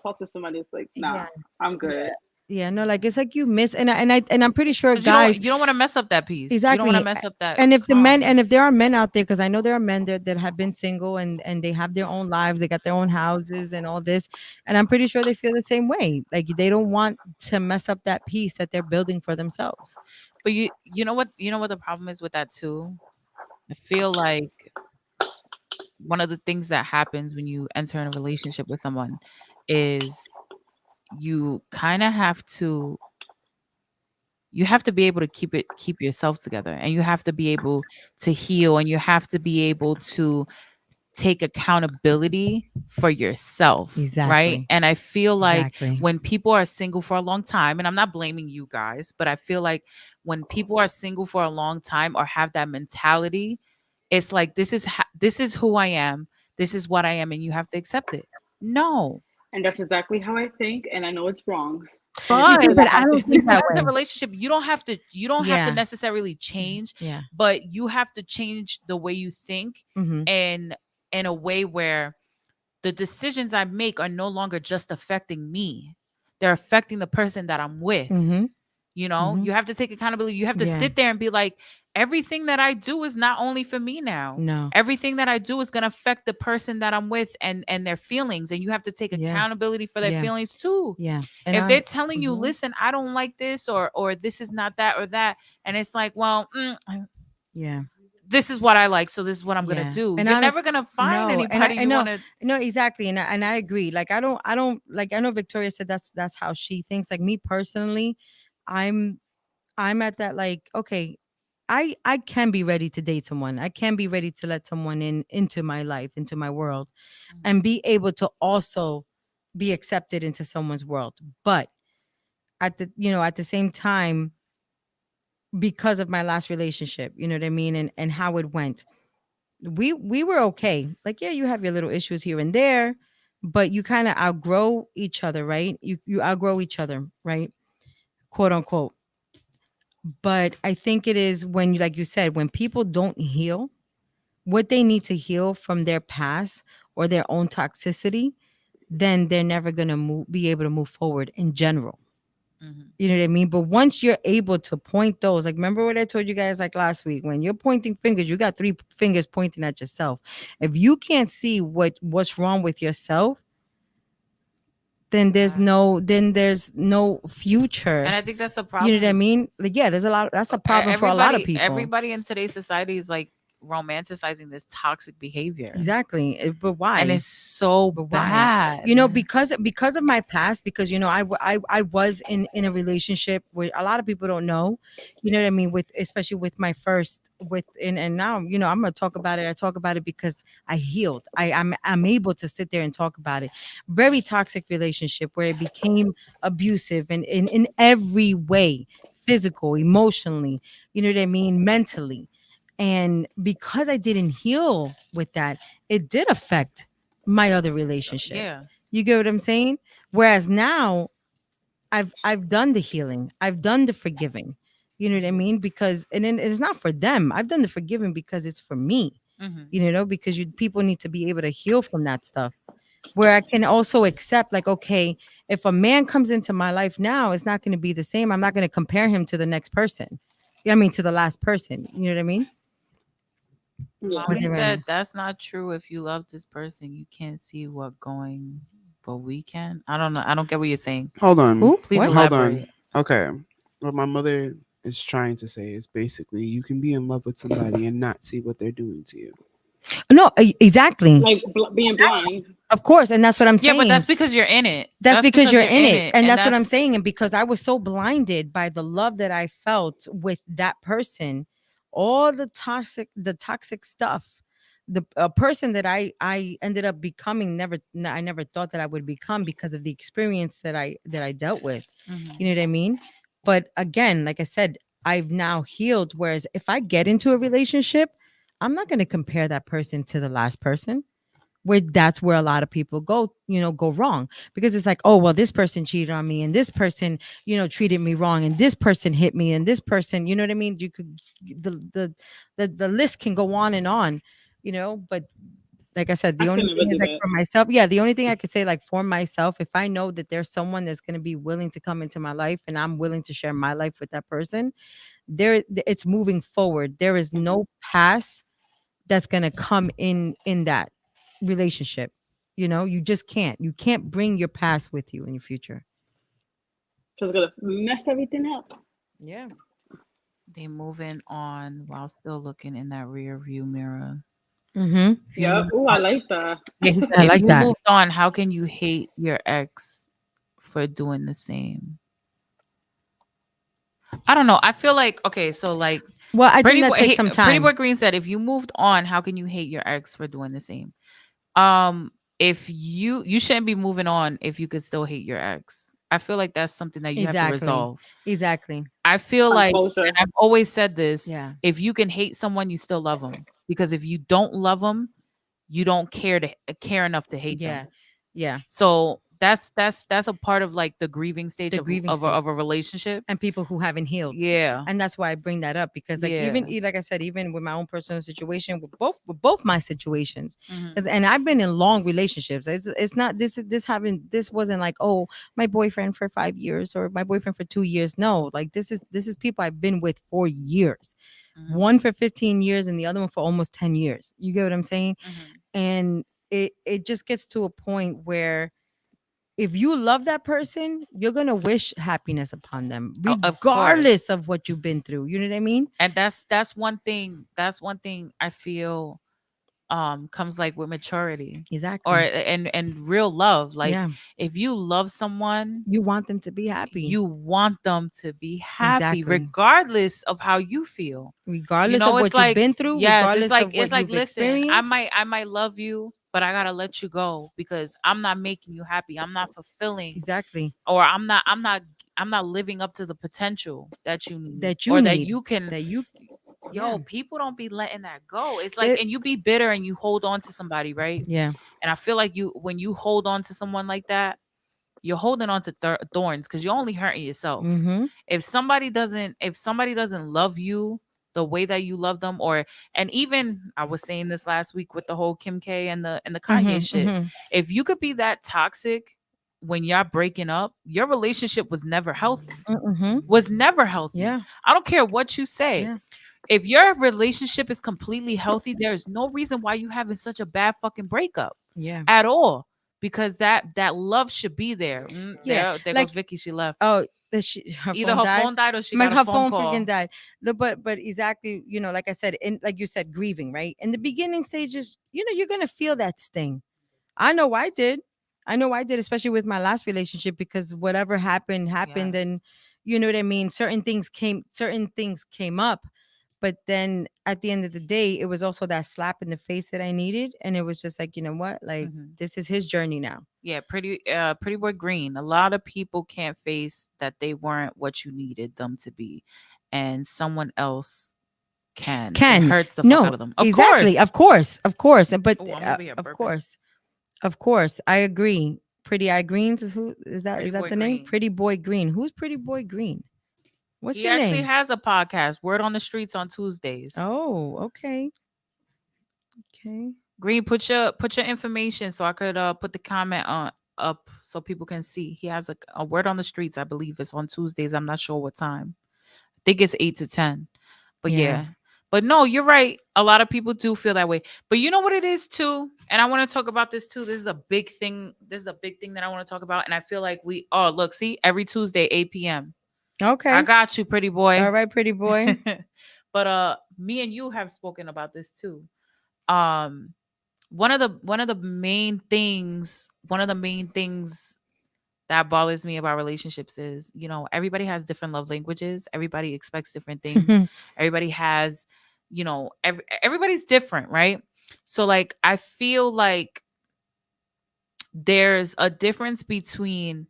talk to somebody. It's like, nah, Yeah. I'm good. Yeah, no, like it's like you miss, and I'm pretty sure 'Cause guys. you don't want to mess up that piece. You Exactly. don't want to mess up that. And if the men, calm. and if there are men out there, because I know there are men that have been single, and they have their own lives, they got their own houses and all this, and I'm pretty sure they feel the same way. Like they don't want to mess up that piece that they're building for themselves. But you know what the problem is with that too? I feel like one of the things that happens when you enter in a relationship with someone is you kind of have to be able to keep yourself together, and you have to be able to heal, and you have to be able to take accountability for yourself. Right. Exactly. And I feel like Exactly. when people are single for a long time, and I'm not blaming you guys, but I feel like when people are single for a long time or have that mentality, it's like, this is who I am. This is what I am. And you have to accept it. No. And that's exactly how I think. And I know it's wrong. But I don't think that as a way. relationship, you don't have to Yeah. necessarily change, Yeah. but you have to change the way you think, Mhm. and in a way where the decisions I make are no longer just affecting me. They're affecting the person that I'm with. Mhm. You have to take accountability. You have to Yeah. sit there and be like, everything that I do is not only for me now. No. Everything that I do is going to affect the person that I'm with, and their feelings. And you have to take Yeah. accountability for their Yeah. feelings too. Yeah. If they're telling you, Mhm. listen, I don't like this, or this is not that or that, and it's like, well, Yeah. this is what I like, so this is what I'm Yeah. gonna do. And You're never honest- gonna find no, and anybody I you know- want to. No, exactly. And I agree. Like I don't like, I know Victoria said that's how she thinks. Like me personally, I'm at that, like, okay, I can be ready to date someone. I can be ready to let someone into my life, into my world, and be able to also be accepted into someone's world. But at the same time, because of my last relationship, you know what I mean, and how it went, we were okay. Like, yeah, you have your little issues here and there, but you kind of outgrow each other, right? You outgrow each other, right? Quote unquote. But I think it is when, like you said, when people don't heal what they need to heal from their past or their own toxicity, then they're never gonna be able to move forward in general. Mhm. You know what I mean? But once you're able to point those, like, remember what I told you guys like last week, when you're pointing fingers, you got 3 fingers pointing at yourself. If you can't see what's wrong with yourself, then there's no future. And I think that's a problem. You know what I mean? Like, yeah, that's a problem for a lot of people. Everybody in today's society is like romanticizing this toxic behavior. Exactly. But why? And it's so But why? bad. Because of my past, because I was in a relationship where a lot of people don't know, you know what I mean, especially with my first, and now, I'm gonna talk about it. I talk about it because I healed. I'm able to sit there and talk about it. Very toxic relationship where it became abusive and in every way, physical, emotionally, you know what I mean, mentally. And because I didn't heal with that, it did affect my other relationship. Yeah. You get what I'm saying? Whereas now I've done the healing. I've done the forgiving. You know what I mean? Because, and then it's not for them. I've done the forgiving because it's for me. Mhm. you know, because people need to be able to heal from that stuff. Where I can also accept, like, okay, if a man comes into my life now, it's not going to be the same. I'm not going to compare him to the next person. I mean, to the last person. You know what I mean? Yeah. What do Mommy you said mean? that's not true. If you love this person, you can't see what going, but we can. I don't know. I don't get what you're saying. Hold on. Who? Please What? Hold elaborate. on. Okay. What my mother is trying to say is basically you can be in love with somebody and not see what they're doing to you. No, exactly. Like being blind. Of course. And that's what I'm Yeah, saying. but that's because you're in it. That's because you're in it. And and that's what I'm saying. And because I was so blinded by the love that I felt with that person, all the toxic stuff, the a person that I ended up becoming, I never thought that I would become because of the experience that I dealt with. Mhm. You know what I mean? But again, like I said, I've now healed. Whereas if I get into a relationship, I'm not going to compare that person to the last person. Where that's where a lot of people go wrong, because it's like, oh well, this person cheated on me, and this person treated me wrong, and this person hit me, and this person, you know what I mean, you could the list can go on, but like I said, the I only could never thing is do like that. for myself, the only thing I could say, like for myself, if I know that there's someone that's going to be willing to come into my life and I'm willing to share my life with that person, it's moving forward. There is no past that's going to come in that relationship. You just can't bring your past with you in your future. Because it's gonna mess everything up. Yeah. They moving on while still looking in that rear view mirror. Mm-hmm. If you Yeah. moved Oh, I on, like that. I if like you that. moved on, how can you hate your ex for doing the same? I don't know. I feel like okay, so like Well, I think Pretty that Boy, takes some Pretty time. Boy Green said, if you moved on, how can you hate your ex for doing the same? If you shouldn't be moving on if you could still hate your ex. I feel like that's something that you have to resolve. Exactly. I feel Some like, closure. and I've always said this, Yeah. if you can hate someone, you still love them. Because if you don't love them, you don't care enough to hate Yeah. them. Yeah. So that's a part of like the grieving stage The of grieving of, a, stage. of a relationship. And people who haven't healed. Yeah. And that's why I bring that up, because like Yeah. even like I said, even with my own personal situation, with both my situations, Mhm. and I've been in long relationships. It's not this wasn't like, oh, my boyfriend for 5 years or my boyfriend for 2 years. No, like this is people I've been with for years. Mhm. One for 15 years and the other one for almost 10 years. You get what I'm saying? Mhm. And it just gets to a point where if you love that person, you're gonna wish happiness upon them, Of course. regardless of what you've been through. You know what I mean? And that's one thing. That's one thing I feel comes like with maturity Exactly. or and real love. Like yeah, if you love someone, you want them to be happy, you want them to be happy Exactly. regardless of how you feel. regardless know, of it's what like- you've been through, Yes, regardless of what it's like you've listen, I experienced. might love you, but I gotta let you go because I'm not making you happy. I'm not fulfilling, Exactly. or I'm not living up to the potential that you need, That you or need. that you can. That you. Yo, yeah. people don't be letting that go. It's like, There- and you be bitter and you hold on to somebody, right? Yeah. And I feel like when you hold on to someone like that, you're holding on to thorns because you're only hurting yourself. Mm-hmm. If somebody doesn't love you the way that you love them, and even I was saying this last week with the whole Kim K and the Kanye shit. If you could be that toxic when y'all breaking up, your relationship was never healthy. Mm-hmm. Was never healthy. Yeah. I don't care what you say. Yeah. If your relationship is completely healthy, there's no reason why you having such a bad fucking breakup Yeah. at all. Because that love should be there. Yeah, There like- goes Vicky. She left. Oh, her Either phone her died. phone died or she Like got her a phone call. freaking died. No, but exactly, like I said, in like you said, grieving, right? In the beginning stages, you're gonna feel that sting. I know I did, especially with my last relationship, because whatever happened, Yes. and you know what I mean. Certain things came up, but then at the end of the day, it was also that slap in the face that I needed, and it was just like, you know what, like Mhm. this is his journey now. Yeah, Pretty Boy Green. A lot of people can't face that they weren't what you needed them to be, and someone else can. It hurts the fuck out of them. Of exactly, course. of course, but Ooh, I'm over here of burping. course, I agree. Pretty Eye Greens is who is that? Pretty Is that Boy the name? Green. Pretty Boy Green. Who's Pretty Boy Green? What's He your actually name? has a podcast, Word on the Streets, on Tuesdays. Oh, okay. Okay. Green, put your information so I could put the comment on up so people can see. He has a word on the streets. I believe it's on Tuesdays. I'm not sure what time. I think it's 8 to 10. But yeah. But no, you're right. A lot of people do feel that way. But you know what it is too? And I want to talk about this too. This is a big thing. This is a big thing that I want to talk about. And I feel like look, see, every Tuesday, 8 p.m. Okay. I got you, pretty boy. All right, pretty boy. But me and you have spoken about this too. One of the main things that bothers me about relationships is, everybody has different love languages. Everybody expects different things. Everybody has, everybody's different, right? So like, I feel like there's a difference between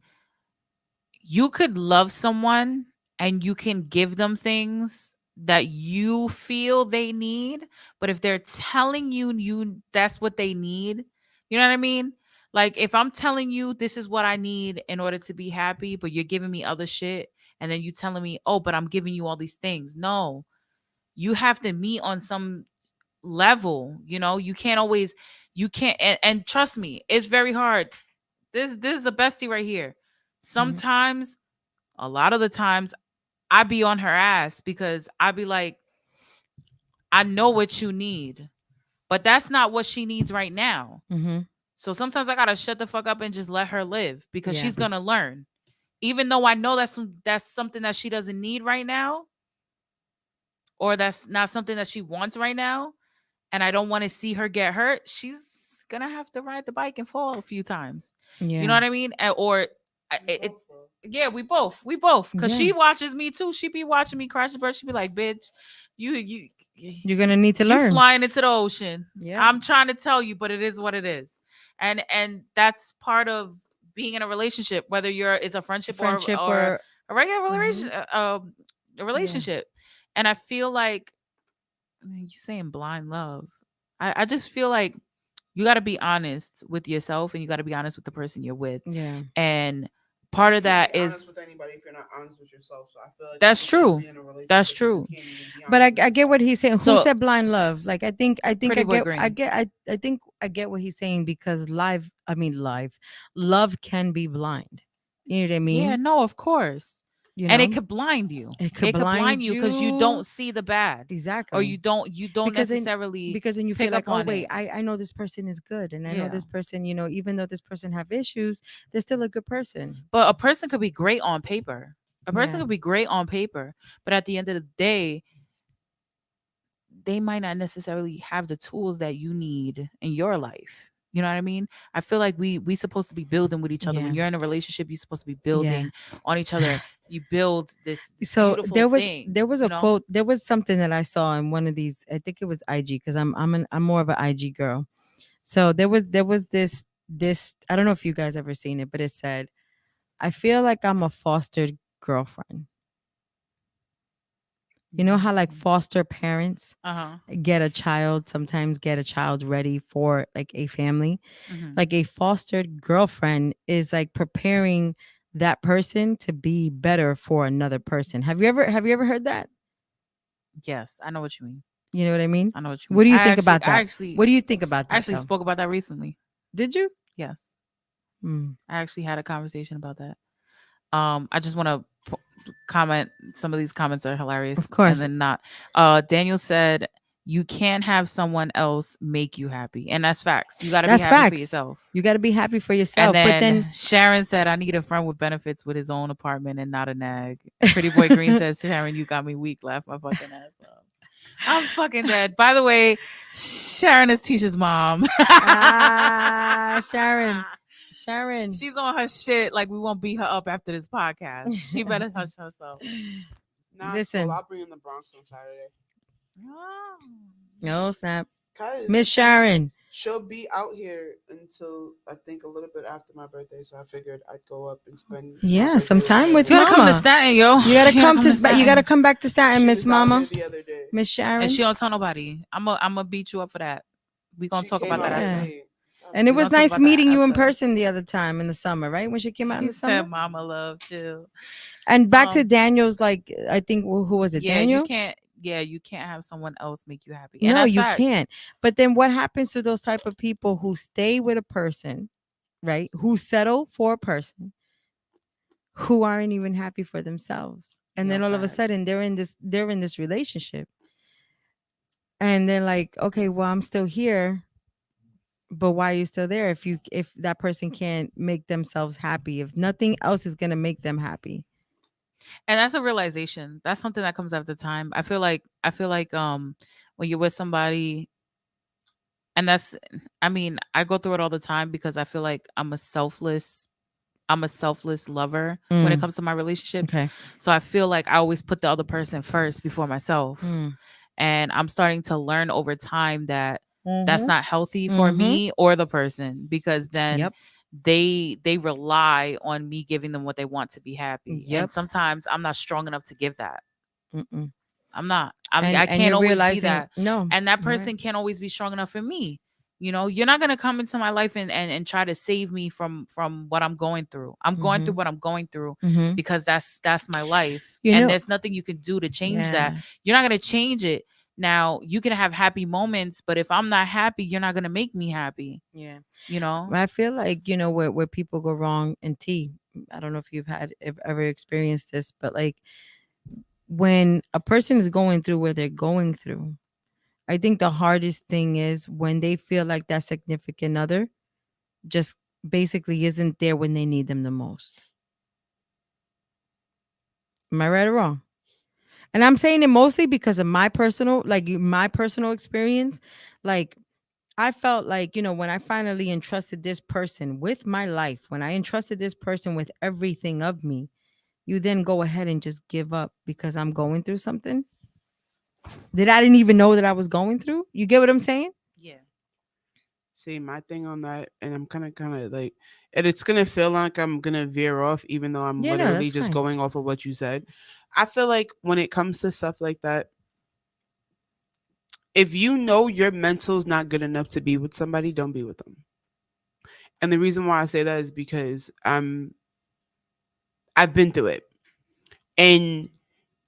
you could love someone and you can give them things that you feel they need, but if they're telling you that's what they need, you know what I mean? Like if I'm telling you this is what I need in order to be happy, but you're giving me other shit, and then you telling me, oh, but I'm giving you all these things. No, you have to meet on some level. You can't always, and trust me, it's very hard. This is a bestie right here. Sometimes, a lot of the times, I be on her ass because I be like, I know what you need, but that's not what she needs right now. So sometimes I gotta shut the fuck up and just let her live because she's gonna learn, even though I know that's something that she doesn't need right now, or that's not something that she wants right now, and I don't want to see her get hurt. She's gonna have to ride the bike and fall a few times. You know what I mean? Yeah, we both, because she watches me too. She be watching me crash the bird. She be like, bitch, you're gonna need to learn. You flying into the ocean. Yeah, I'm trying to tell you, but it is what it is. And that's part of being in a relationship, whether it's a friendship or a regular relationship. And I feel like you saying blind love. I just feel like you got to be honest with yourself, and you got to be honest with the person you're with. Yeah. And part of that is honest with anybody if you're not honest with yourself. So I feel like that's true. That's true. But I get what he's saying. Who said blind love? Like I think I think I get what he's saying, because love can be blind. You know what I mean? Yeah, no, of course. And it could blind you. It could blind you because you don't see the bad. Exactly. Or you don't necessarily because then you feel like, oh wait, it. I know this person is good, and I know this person, even though this person have issues, they're still a good person. But a person could be great on paper. But at the end of the day, they might not necessarily have the tools that you need in your life. You know what I mean? I feel like we supposed to be building with each other. When you're in a relationship, you're supposed to be building on each other. You build this beautiful thing. There was a quote. There was something that I saw in one of these. I think it was IG, because I'm more of an IG girl. So there was this. I don't know if you guys ever seen it, but it said, "I feel like I'm a fostered girlfriend." You know how like foster parents sometimes get a child ready for like a family. Like a fostered girlfriend is like preparing that person to be better for another person. Have you ever heard that? Yes, I know what you mean. You know what I mean? I know what you mean. What do you think about that? What do you think about that? I actually spoke about that recently. Did you? Yes. I actually had a conversation about that. I just want to comment. Some of these comments are hilarious. Of course. And then not. Daniel said, you can't have someone else make you happy. And that's facts. You got to be happy for yourself. You got to be happy for yourself. And but then Sharon said, I need a friend with benefits with his own apartment and not a nag. Pretty Boy Green says, Sharon, you got me weak. Laugh my fucking ass off. I'm fucking dead. By the way, Sharon is Tisha's mom. Sharon. She's on her shit. Like, we won't beat her up after this podcast. She better hush herself. Listen. I'll bring in the Bronx on Saturday. Oh. No snap. Miss Sharon. She'll be out here until I think a little bit after my birthday, so I figured I'd go up and spend some time with you. Mama. Gotta come to Staten, yo. You gotta come to Staten. You gotta come back to Staten, Miss Mama. The other day. Miss Sharon. And she don't tell nobody. I'm gonna beat you up for that. We gonna talk about that after. And it was nice meeting you in person the other time in the summer, right? When she came out in the summer. Said, Mama love, chill. And back to Daniel's, like, I think, who was it? Yeah, Daniel? yeah, you can't have someone else make you happy. And No, that's you facts. can't. But then what happens to those type of people who stay with a person, right? Who settle for a person who aren't even happy for themselves. And Yo, then all of a facts. sudden they're in this relationship. And they're like, okay, well, I'm still here. But why are you still there if that person can't make themselves happy, if nothing else is gonna make them happy? And that's a realization. That's something that comes after time. I feel like when you're with somebody, and that's, I mean, I go through it all the time because I feel like I'm a selfless lover when it Mm. comes to my relationships. Okay. So I feel like I always put the other person first before myself. Mm. And I'm starting to learn over time that that's Mhm. not healthy for Mhm. me or the person, because then Yep. they rely on me giving them what they want to be happy. Yep. And sometimes I'm not strong enough to give that. Mm-mm. I'm not. I And can't you're always be realizing that. no. And that you're right. person can't always be strong enough for me. You know, you're not gonna come into my life and try to save me from what I'm going through. I'm going through Mhm. what I'm going through Mhm. because that's my life. You And know, there's nothing you can do to change that. yeah. You're not gonna change it. Now you can have happy moments, but if I'm not happy, you're not gonna make me happy. Yeah. You know? I feel like, where people go wrong in tea. I don't know if you've ever experienced this, but like when a person is going through where they're going through, I think the hardest thing is when they feel like that significant other just basically isn't there when they need them the most. Am I right or wrong? And I'm saying it mostly because of my personal experience. Like I felt like, when I finally entrusted this person with my life, when I entrusted this person with everything of me, you then go ahead and just give up because I'm going through something that I didn't even know that I was going through. You get what I'm saying? Yeah. See, my thing on that, and I'm kind of like, and it's gonna feel like I'm gonna veer off, even though I'm Yeah, no, literally that's just fine. going off of what you said. I feel like when it comes to stuff like that, if you know your mental's not good enough to be with somebody, don't be with them. And the reason why I say that is because I've been through it, and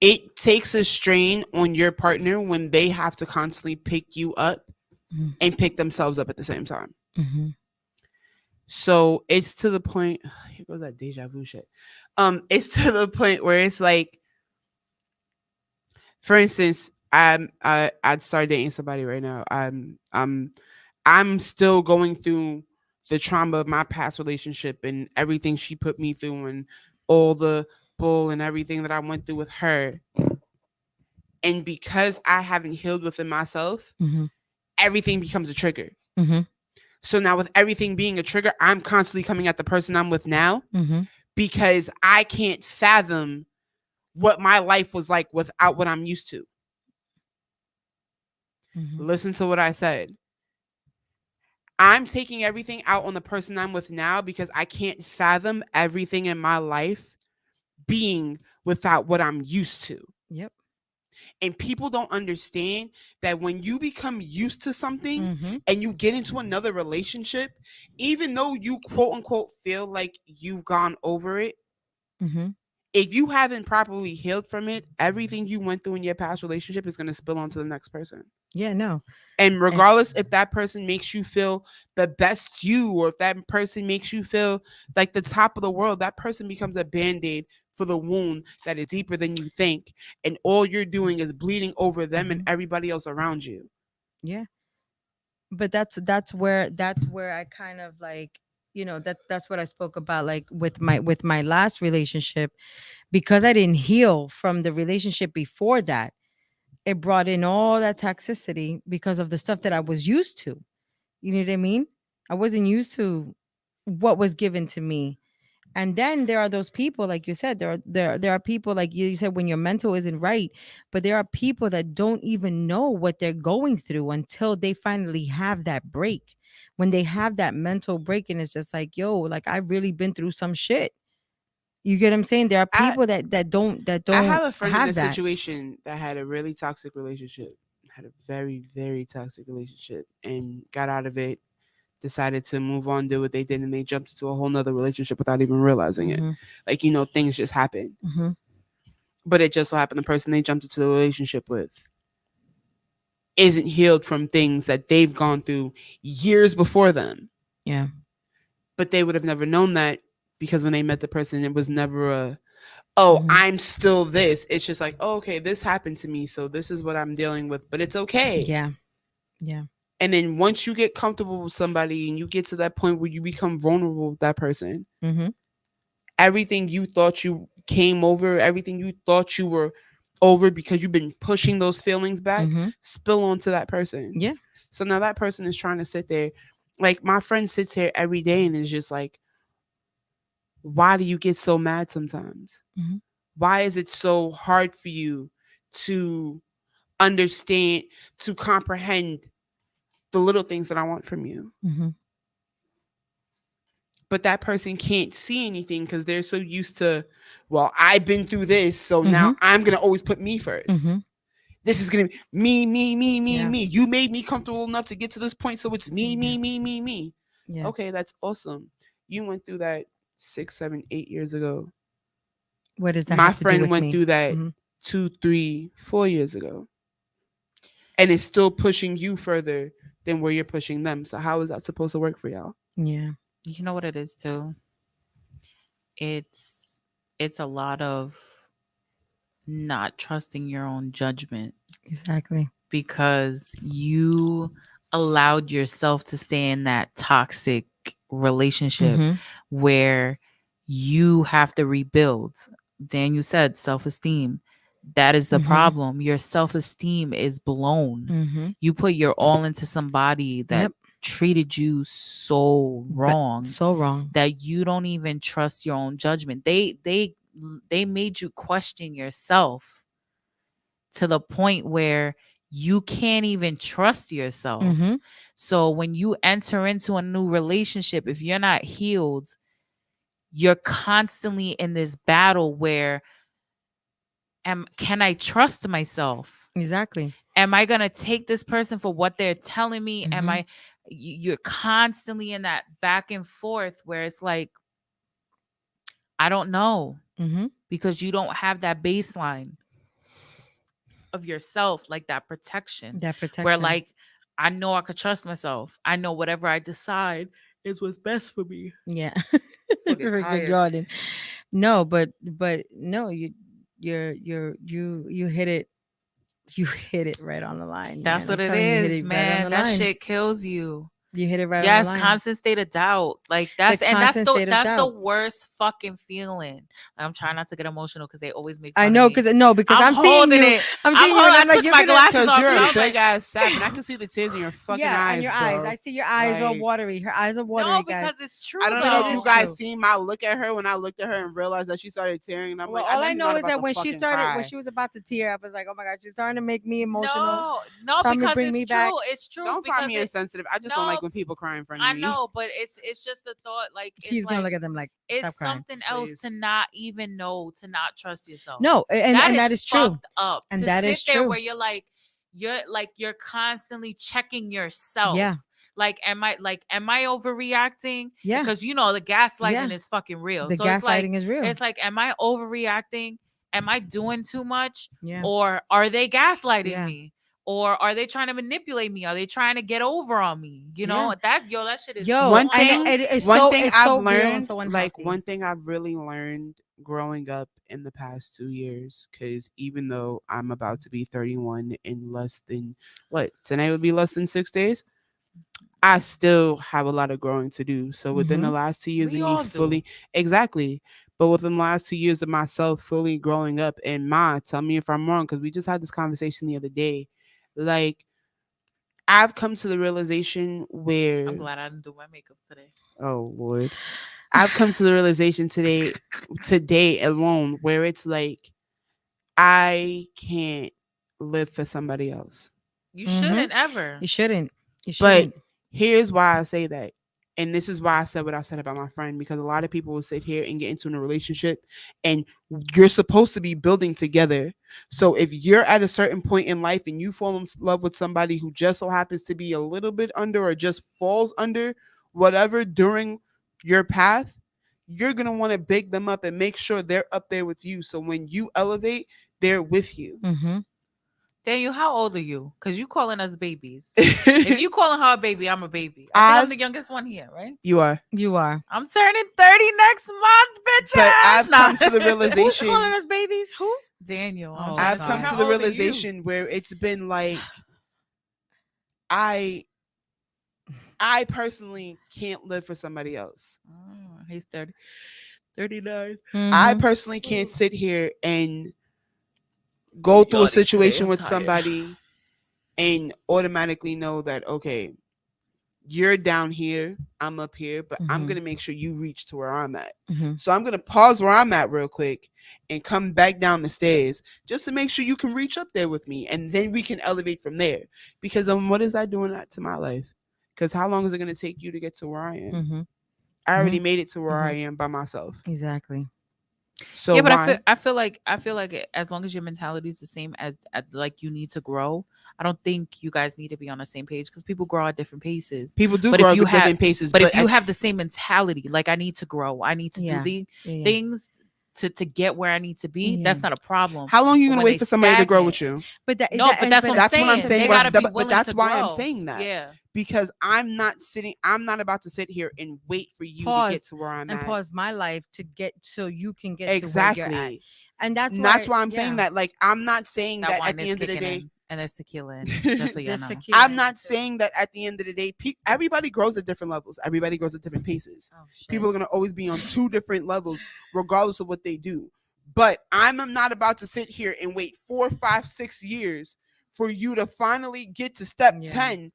it takes a strain on your partner when they have to constantly pick you up Mhm. and pick themselves up at the same time. Mhm. So it's to the point. Here goes that deja vu shit. It's to the point where it's like, for instance, I'd start dating somebody right now. I'm still going through the trauma of my past relationship and everything she put me through and all the bull and everything that I went through with her. And because I haven't healed within myself, Mhm. everything becomes a trigger. Mhm. So now with everything being a trigger, I'm constantly coming at the person I'm with now Mhm. because I can't fathom what my life was like without what I'm used to. Mhm. Listen to what I said. I'm taking everything out on the person I'm with now because I can't fathom everything in my life being without what I'm used to. Yep. And people don't understand that when you become used to something Mhm. and you get into another relationship, even though you quote unquote feel like you've gone over it, Mhm. if you haven't properly healed from it, everything you went through in your past relationship is going to spill onto the next person. Yeah, no. And regardless if that person makes you feel the best you, or if that person makes you feel like the top of the world, that person becomes a band-aid for the wound that is deeper than you think. And all you're doing is bleeding over them and everybody else around you. Yeah. But that's where I kind of like, that's what I spoke about, like with my last relationship, because I didn't heal from the relationship before that. It brought in all that toxicity because of the stuff that I was used to. You know what I mean? I wasn't used to what was given to me. And then there are those people, like you said, there are people like you said, when your mental isn't right, but there are people that don't even know what they're going through until they finally have that break. When they have that mental break, and it's just like, yo, like I've really been through some shit. You get what I'm saying? There are I people that don't I have a friend in have this that. situation that had a really toxic relationship, had a very, very toxic relationship, and got out of it, decided to move on, do what they did, and they jumped into a whole nother relationship without even realizing it. Mhm. Like, things just happen. Mhm. but it just so happened the person they jumped into the relationship with isn't healed from things that they've gone through years before them. Yeah. But they would have never known that because when they met the person, it was never a, oh, Mhm. I'm still this. It's just like, oh, okay, this happened to me, so this is what I'm dealing with, but it's okay. Yeah. Yeah. And then once you get comfortable with somebody and you get to that point where you become vulnerable with that person, Mm-hmm. everything you thought you came over, everything you thought you were over because you've been pushing those feelings back, Mm-hmm. spill onto that person. Yeah. So now that person is trying to sit there. Like my friend sits here every day and is just like, why do you get so mad sometimes? Mhm. Why is it so hard for you to understand, to comprehend the little things that I want from you? Mm-hmm. But that person can't see anything because they're so used to, well, I've been through this, so now I'm going to always put me 1st. Mm-hmm. This is going to be me, Yeah. me. You made me comfortable enough to get to this point, so it's me, Yeah. me. Yeah. Okay, that's awesome. You went through that 6, 7, 8 years ago. What does that My have to do friend with went me? through that Mhm. 2, 3, 4 years ago. And it's still pushing you further than where you're pushing them. So how is that supposed to work for y'all? Yeah. You know what it is too? It's a lot of not trusting your own judgment Exactly. because you allowed yourself to stay in that toxic relationship Mhm. where you have to rebuild. Daniel said self-esteem. That is the Mhm. problem. Your self-esteem is blown. Mm-hmm. You put your all into somebody that Yep. treated you so wrong So wrong. that you don't even trust your own judgment. They made you question yourself to the point where you can't even trust yourself. Mhm. So when you enter into a new relationship, if you're not healed, you're constantly in this battle where can I trust myself? Exactly. Am I going to take this person for what they're telling me? Am Mhm. you're constantly in that back and forth where it's like, I don't know, Mm-hmm. because you don't have that baseline of yourself, like that protection. That protection. Where like, I know I could trust myself. I know whatever I decide is what's best for me. Yeah. Look, Very tired. good, Jordan. No, but no, you hit it. You hit it right on the line. That's man. what I'm it telling you, you hit is, it right on man. the That line. shit kills you. You hit it right on Yes, the line. constant state of doubt. Like that's constant state of that's the doubt. worst fucking feeling. I'm trying not to get emotional because they always make. I fun know, of me. because I'm seeing holding you. it. I'm seeing you. holding. And I'm I like, took you're my gonna, glasses Because off. you're and I a was big like, ass sap, and I can see the tears in your fucking yeah, eyes. and your bro. eyes. I see your eyes are Like, watery. Her eyes are watery, no, guys. because it's true. I don't But know it if you is guys true. seen my look at her when I looked at her and realized that she started tearing. And I'm Well, like, all I know know is that when she started, when she was about to tear up, I was like, oh my god, she's starting to make me emotional. No, Starting to because bring it's me true. back. It's true. Don't because find me insensitive. I just don't like when people cry in front of I me. know, but it's just the thought. Like She's it's gonna like look at them like, it's stop crying. something else Please. to not even know, to not trust yourself. No, and that is true. fucked up. And to that sit is there true. where you're constantly checking yourself. Yeah. Like, am I overreacting? Yeah. Because the gaslighting Yeah. is fucking real. The So it's like, gaslighting is real. it's like, am I overreacting? Am I doing too much? Yeah. Or are they gaslighting Yeah. me? Or are they trying to manipulate me? Are they trying to get over on me? You know, that shit is One thing I've learned, so like one thing I've really learned growing up in the past 2 years, because even though I'm about to be 31 in less than tonight would be less than 6 days, I still have a lot of growing to do. So within the last 2 years We of all me do. fully, exactly. But within the last 2 years of myself fully growing up, and tell me if I'm wrong, because we just had this conversation the other day. Like, I've come to the realization where I'm glad I didn't do my makeup today. Oh Lord. I've come to the realization today alone, where it's like I can't live for somebody else. You shouldn't ever. You shouldn't. But here's why I say that. And this is why I said what I said about my friend, because a lot of people will sit here and get into a relationship and you're supposed to be building together. So if you're at a certain point in life and you fall in love with somebody who just so happens to be a little bit under or just falls under whatever during your path, you're gonna want to big them up and make sure they're up there with you. So when you elevate, they're with you. Mm-hmm. Daniel, how old are you? Because you calling us babies. If you calling her a baby, I'm a baby. I think I'm the youngest one here, right? You are. You are. I'm turning 30 next month, bitches. But I've Nah. come to the Who's realization. calling us babies? Who? Daniel. Oh, I've God. come How to the old are you? realization where it's been like I personally can't live for somebody else. Oh, he's 30. 39. I Mhm. personally can't sit here and go through a Yachty today, situation I'm with tired. somebody and automatically know that, okay, you're down here, I'm up here, but I'm Mhm. going to make sure you reach to where I'm at. Mhm. So I'm going to pause where I'm at real quick and come back down the stairs just to make sure you can reach up there with me. And then we can elevate from there. Because what is that doing to my life? Because how long is it going to take you to get to where I am? Mhm. I already made it to where I am by myself. Exactly. So yeah, but why? I feel like as long as your mentality is the same as like you need to grow, I don't think you guys need to be on the same page because people grow at different paces. People do But grow if at you have different paces. But if you have the same mentality, like I need to grow, I need to Yeah. do the Yeah. things to get where I need to be, Yeah. that's not a problem. how long are you But going to when wait they for somebody to grow with stagnant- you? But that, No, but that's what I'm That's saying. what I'm saying. They but- gotta be but willing that's to why I'm grow. saying that. Yeah. Because I'm not about to sit here and wait for you to Pause get to where I'm and at. pause my life to get so you can get to where Exactly. you're at. And that's why I'm saying that. Like, I'm not saying That that wine at the is end of the kicking day. in, and there's tequila in it, just so y'all There's know. tequila I'm in not it, too. saying that at the end of the day, everybody grows at different levels. Everybody grows at different paces. Oh, shit. People are going to always be on two different levels, regardless of what they do. But I'm not about to sit here and wait 4, 5, 6 years for you to finally get to step Yeah. 10.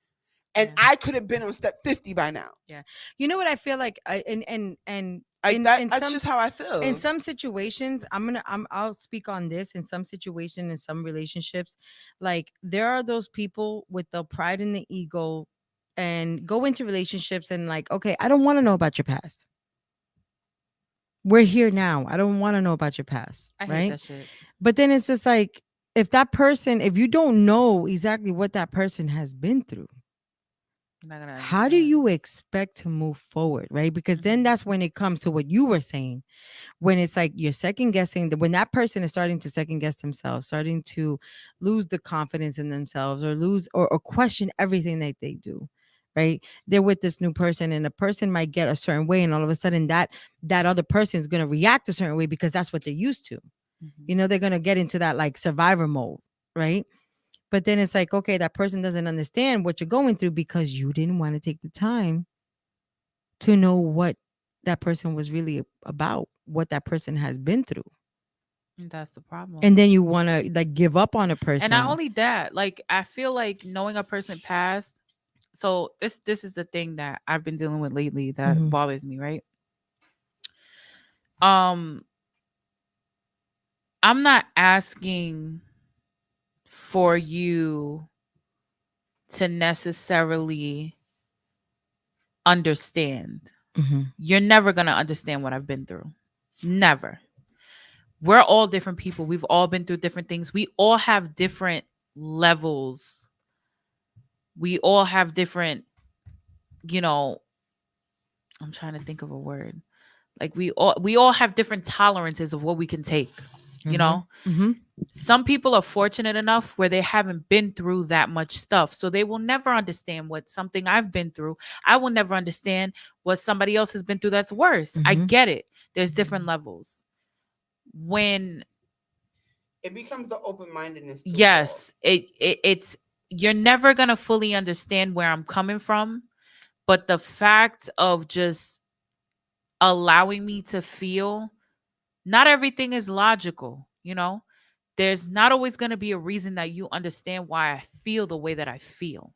And Yeah. I could have been on step 50 by now. You know what I feel like? That's just how I feel. In some situations, I'll speak on this. In some situations, in some relationships, like there are those people with the pride and the ego and go into relationships and like, okay, I don't want to know about your past. We're here now. I don't want to know about your past. I hate right? that shit. But then it's just like, if you don't know exactly what that person has been through, I'm not gonna how do understand. you expect to move forward, right? Because then Mhm. that's when it comes to what you were saying, when it's like you're second guessing, when that person is starting to second guess themselves, starting to lose the confidence in themselves or lose or question everything that they do, right? They're with this new person and the person might get a certain way, and all of a sudden that other person is going to react a certain way because that's what they're used to. Mhm. They're going to get into that like survivor mode, right? But then it's like, okay, that person doesn't understand what you're going through because you didn't want to take the time to know what that person was really about, what that person has been through. That's the problem. And then you want to like give up on a person. And not only that, like I feel like knowing a person past. So this is the thing that I've been dealing with lately that Mhm. bothers me, right? I'm not asking for you to necessarily understand. Mhm. You're never going to understand what I've been through. Never. We're all different people. We've all been through different things. We all have different levels. We all have different, I'm trying to think of a word. Like we all have different tolerances of what we can take. You know? Mhm. Some people are fortunate enough where they haven't been through that much stuff. So they will never understand what something I've been through. I will never understand what somebody else has been through that's worse. I Mhm. get it. There's different levels. When It becomes the open-mindedness. yes, it's you're never gonna fully understand where I'm coming from, but the fact of just allowing me to feel, not everything is logical, there's not always going to be a reason that you understand why I feel the way that I feel.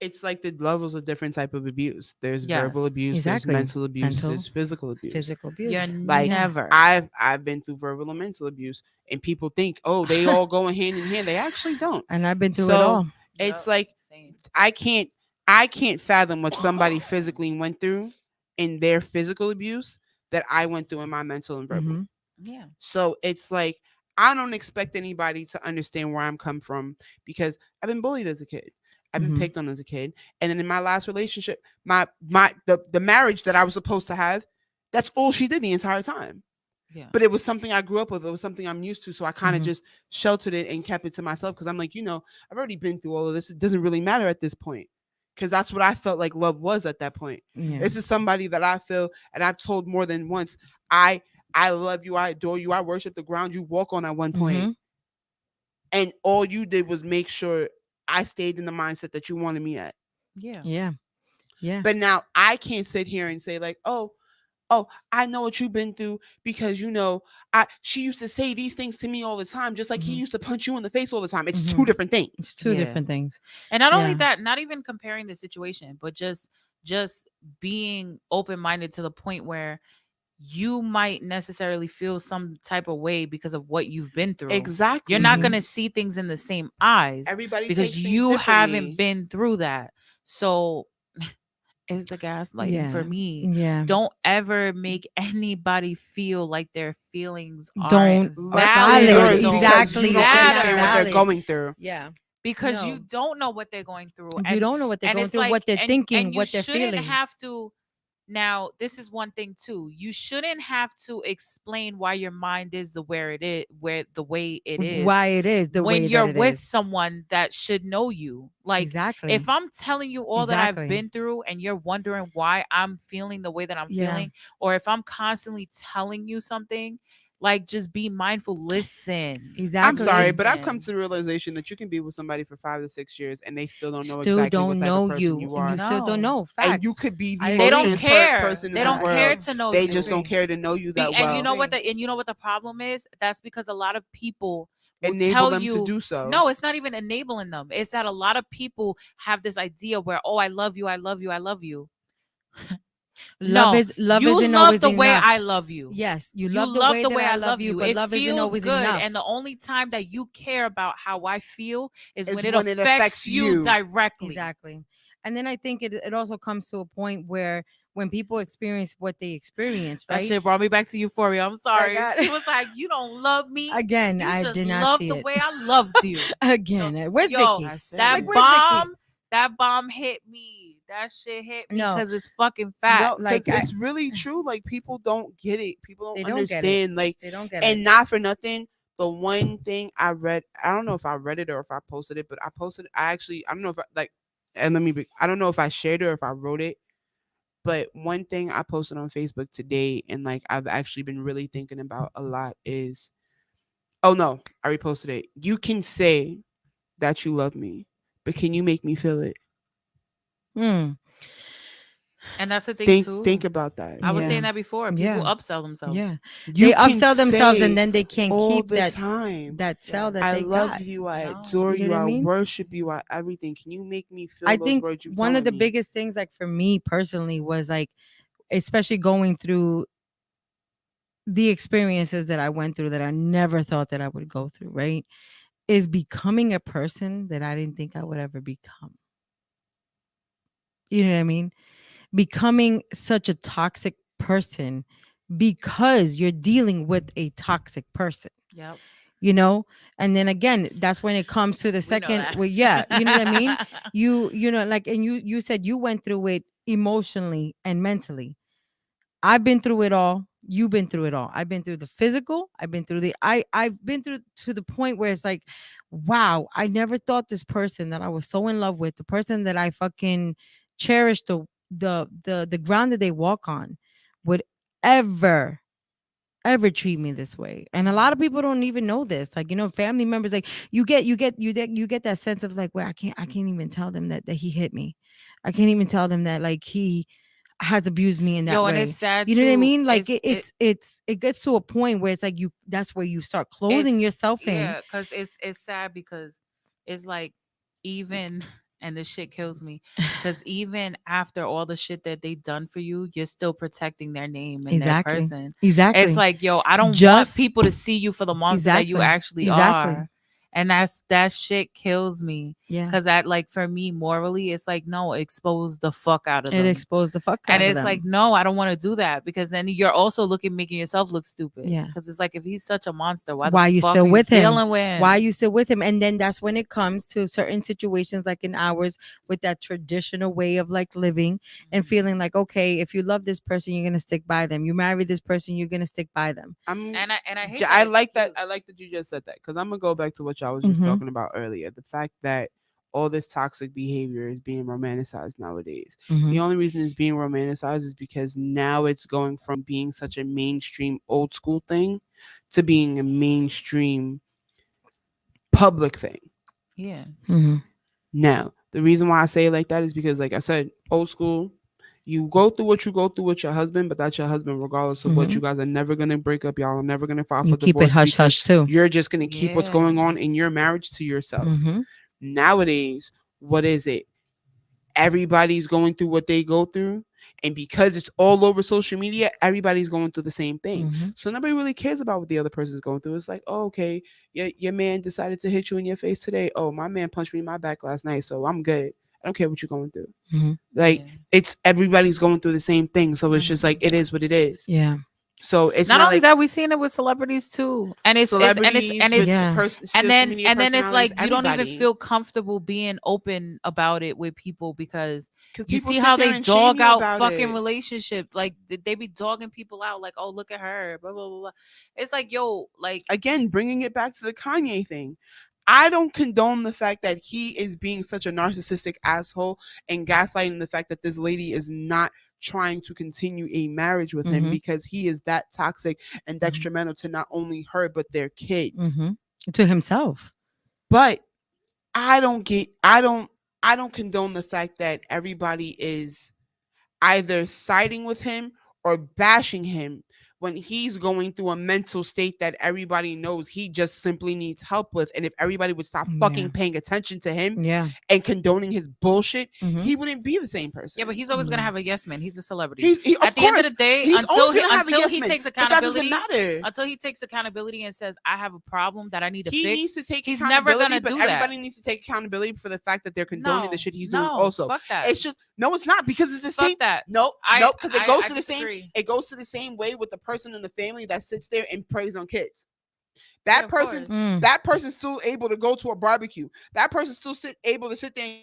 It's like the levels of different type of abuse. There's verbal Yes, abuse, exactly. there's mental abuse, Mental, there's physical abuse. Physical abuse. You're Like never. I've been through verbal and mental abuse, and people think, oh, they all go hand in hand. They actually don't. And I've been through it So, all. It's Yup, like same. I can't fathom what somebody physically went through in their physical abuse that I went through in my mental and verbal. Mhm. Yeah. So it's like I don't expect anybody to understand where I'm come from because I've been bullied as a kid. I've been Mhm. picked on as a kid. And then in my last relationship, the marriage that I was supposed to have, That's all she did the entire time. Yeah. But it was something I grew up with. It was something I'm used to. So I kind of Mhm. just sheltered it and kept it to myself because I'm like, I've already been through all of this. It doesn't really matter at this point. Because that's what I felt like love was at that point. Yeah. This is somebody that I feel, and I've told more than once, I love you, I adore you, I worship the ground you walk on at one point. Mhm. And all you did was make sure I stayed in the mindset that you wanted me at. Yeah. Yeah. Yeah. But now I can't sit here and say like, oh, I know what you've been through because she used to say these things to me all the time, just like he Mhm. used to punch you in the face all the time. It's Mhm. two different things. It's two Yeah. different things. And not only Yeah. that, not even comparing the situation, but just being open-minded to the point where you might necessarily feel some type of way because of what you've been through. Exactly. You're not Mhm. going to see things in the same eyes Everybody because takes things you haven't differently. been through that. So it's the gaslighting for Yeah. me. Yeah. Don't ever make anybody feel like their feelings Don't aren't Less valid. than valid. yours because Exactly. you don't Matter. understand what they're Valid. going through. Yeah. Because you No. don't know what they're going through. You don't know what they're and going it's through, like, what they're and thinking, you what they're shouldn't feeling. have to. Now, this is one thing too. You shouldn't have to explain why your mind is the way it is, Why it is the when way you're that it with is. someone that should know you. Like, Exactly. if I'm telling you all that I've Exactly. been through and you're wondering why I'm feeling the way that I'm Yeah. feeling, or if I'm constantly telling you something, like, just be mindful. Listen. Exactly. I'm sorry, but I've Listen. come to the realization that you can be with somebody for 5 to 6 years and they still don't know Still exactly what don't type know of person you, you and are. you still don't No. know. Facts. And you could be the I most They don't agree. transparent care. person They in don't the care world. to know They you. just don't care to know you that And well. you know what the problem is? That's because a lot of people will Enable tell them you to do so. no, it's not even enabling them. It's that a lot of people have this idea where, oh, I love you, I love you, I love you. Love No, is love you isn't love always the way enough. I love you. Yes, you You love the way that I love you, but It love isn't feels always good, enough. and the only time that you care about how I feel is It's when it when it affects affects you you. directly. Exactly. And then I think it also comes to a point where when people experience what they experience, That right? shit brought me back to Euphoria. I'm sorry. God. She was like, "You don't love me. Again, You I just did not love see the it. way I loved you." Again, where's Yo, Vicky? I said that it. Where's Vicky? bomb hit me. That shit hit me No. because it's fucking fat. No, Like, like it's really true. Like people don't get it. People They don't don't get it. understand. Like, They don't get and it. not for nothing. The one thing I read, I don't know if I read it or if I posted it, but I posted. I don't know if I don't know if I shared it or if I wrote it. But one thing I posted on Facebook today, and like I've actually been really thinking about a lot is, oh no, I reposted it. You can say that you love me, but can you make me feel it? Hmm. And that's the thing too. Think about that. I was Yeah. saying that before. People Yeah. upsell themselves. Yeah. You They can upsell themselves say and then they can't all keep the that time. that sell that I they love got. you. I No. adore You you. know what I I mean? worship you. I everything. Can you make me feel I those think words you one of the telling me? biggest things, like for me personally, was like, especially going through the experiences that I went through that I never thought that I would go through, right? Is becoming a person that I didn't think I would ever become. You know what I mean? Becoming such a toxic person because you're dealing with a toxic person. Yep. You know, and then again, that's when it comes to the We know second. that. Well, yeah, you know what I mean. You know, like, and you said you went through it emotionally and mentally. I've been through it all. You've been through it all. I've been through the physical. I've been through I've been through to the point where it's like, wow, I never thought this person that I was so in love with, the person that I fucking cherished the ground that they walk on, would ever treat me this way. And a lot of people don't even know this. Like, you know, family members, like you get that sense of like, well, I can't even tell them that he hit me. I can't even tell them that like he has abused me in that Yo, way. and it's sad. You know what I too. mean? Like it gets to a point where it's like that's where you start closing It's- yourself in. Yeah, because it's sad because it's like even and this shit kills me because even after all the shit that they done for you, you're still protecting their name and Exactly. their person. Exactly. It's like, yo, I don't want Just- people to see you for the monster that you Exactly. actually Exactly. are. And that shit kills me. Yeah. Because that, like, for me morally, it's like, no, expose the fuck out of It them. exposed the fuck out And of it's them. like, no, I don't want to do that, because then you're also making yourself look stupid. Yeah. Because it's like, if he's such a monster, why Why the you fuck still are you with him? dealing with him? Why are you still with him? And then that's when it comes to certain situations, like in ours, with that traditional way of like living and feeling like, okay, if you love this person, you're gonna stick by them. You marry this person, you're gonna stick by them. And I hate I that like that. excuse. I like that you just said that, because I'm gonna go back to what y'all was just Mhm. talking about earlier. The fact that all this toxic behavior is being romanticized nowadays. Mhm. The only reason it's being romanticized is because now it's going from being such a mainstream old school thing to being a mainstream public thing. Yeah. Mhm. Now, the reason why I say it like that is because, like I said, old school, you go through what you go through with your husband, but that's your husband regardless of what. Mhm. You guys are never going to break up. Y'all are never going to file You for keep it divorce hush because hush too. you're just going to keep what's Yeah. going on in your marriage to yourself. Mhm. Nowadays, what is it? Everybody's going through what they go through. And because it's all over social media, everybody's going through the same thing. Mhm. So nobody really cares about what the other person's going through. It's like, oh, okay, your man decided to hit you in your face today. Oh, my man punched me in my back last night, so I'm good. I don't care what you're going through. Mhm. Like, Yeah. it's everybody's going through the same thing. So it's just like, it is what it is. Yeah. So it's Not not only like that, we've seen it with celebrities too, and it's celebrities and with it's Yeah. social media and then it's like personalities, you don't even everybody. feel comfortable being open about it with people, because 'Cause you people see sit how there they and shame dog you out about fucking it. relationships. Like they be dogging people out, like, oh, look at her, blah blah blah blah. It's like, yo, like, Again, bringing it back to the Kanye thing. I don't condone the fact that he is being such a narcissistic asshole and gaslighting the fact that this lady is not trying to continue a marriage with him Mhm. because he is that toxic and detrimental to not only her but their kids. Mhm. To himself. But I don't condone the fact that everybody is either siding with him or bashing him when he's going through a mental state that everybody knows he just simply needs help with. And if everybody would stop fucking Yeah. paying attention to him Yeah. and condoning his bullshit, Mhm. he wouldn't be the same person. yeah, but he's always gonna Yeah. have a yes man. He's a celebrity. Of At the end of course, the day, he's until always he gonna have a yes takes man, but that accountability, doesn't matter. until he takes accountability and says, I have a problem that I need to He fix. needs to take He's never accountability, gonna but do that. everybody needs to take accountability for the fact that they're condoning the shit he's doing no, also. fuck that. It's just, no, it's not, because it's the Fuck same. that. Nope, because it I- goes I to the same. disagree. It goes to the same way with the person in the family that sits there and preys on kids. Yeah, That of person, course. Mm. that person's still able to go to a barbecue. That person's still able to sit there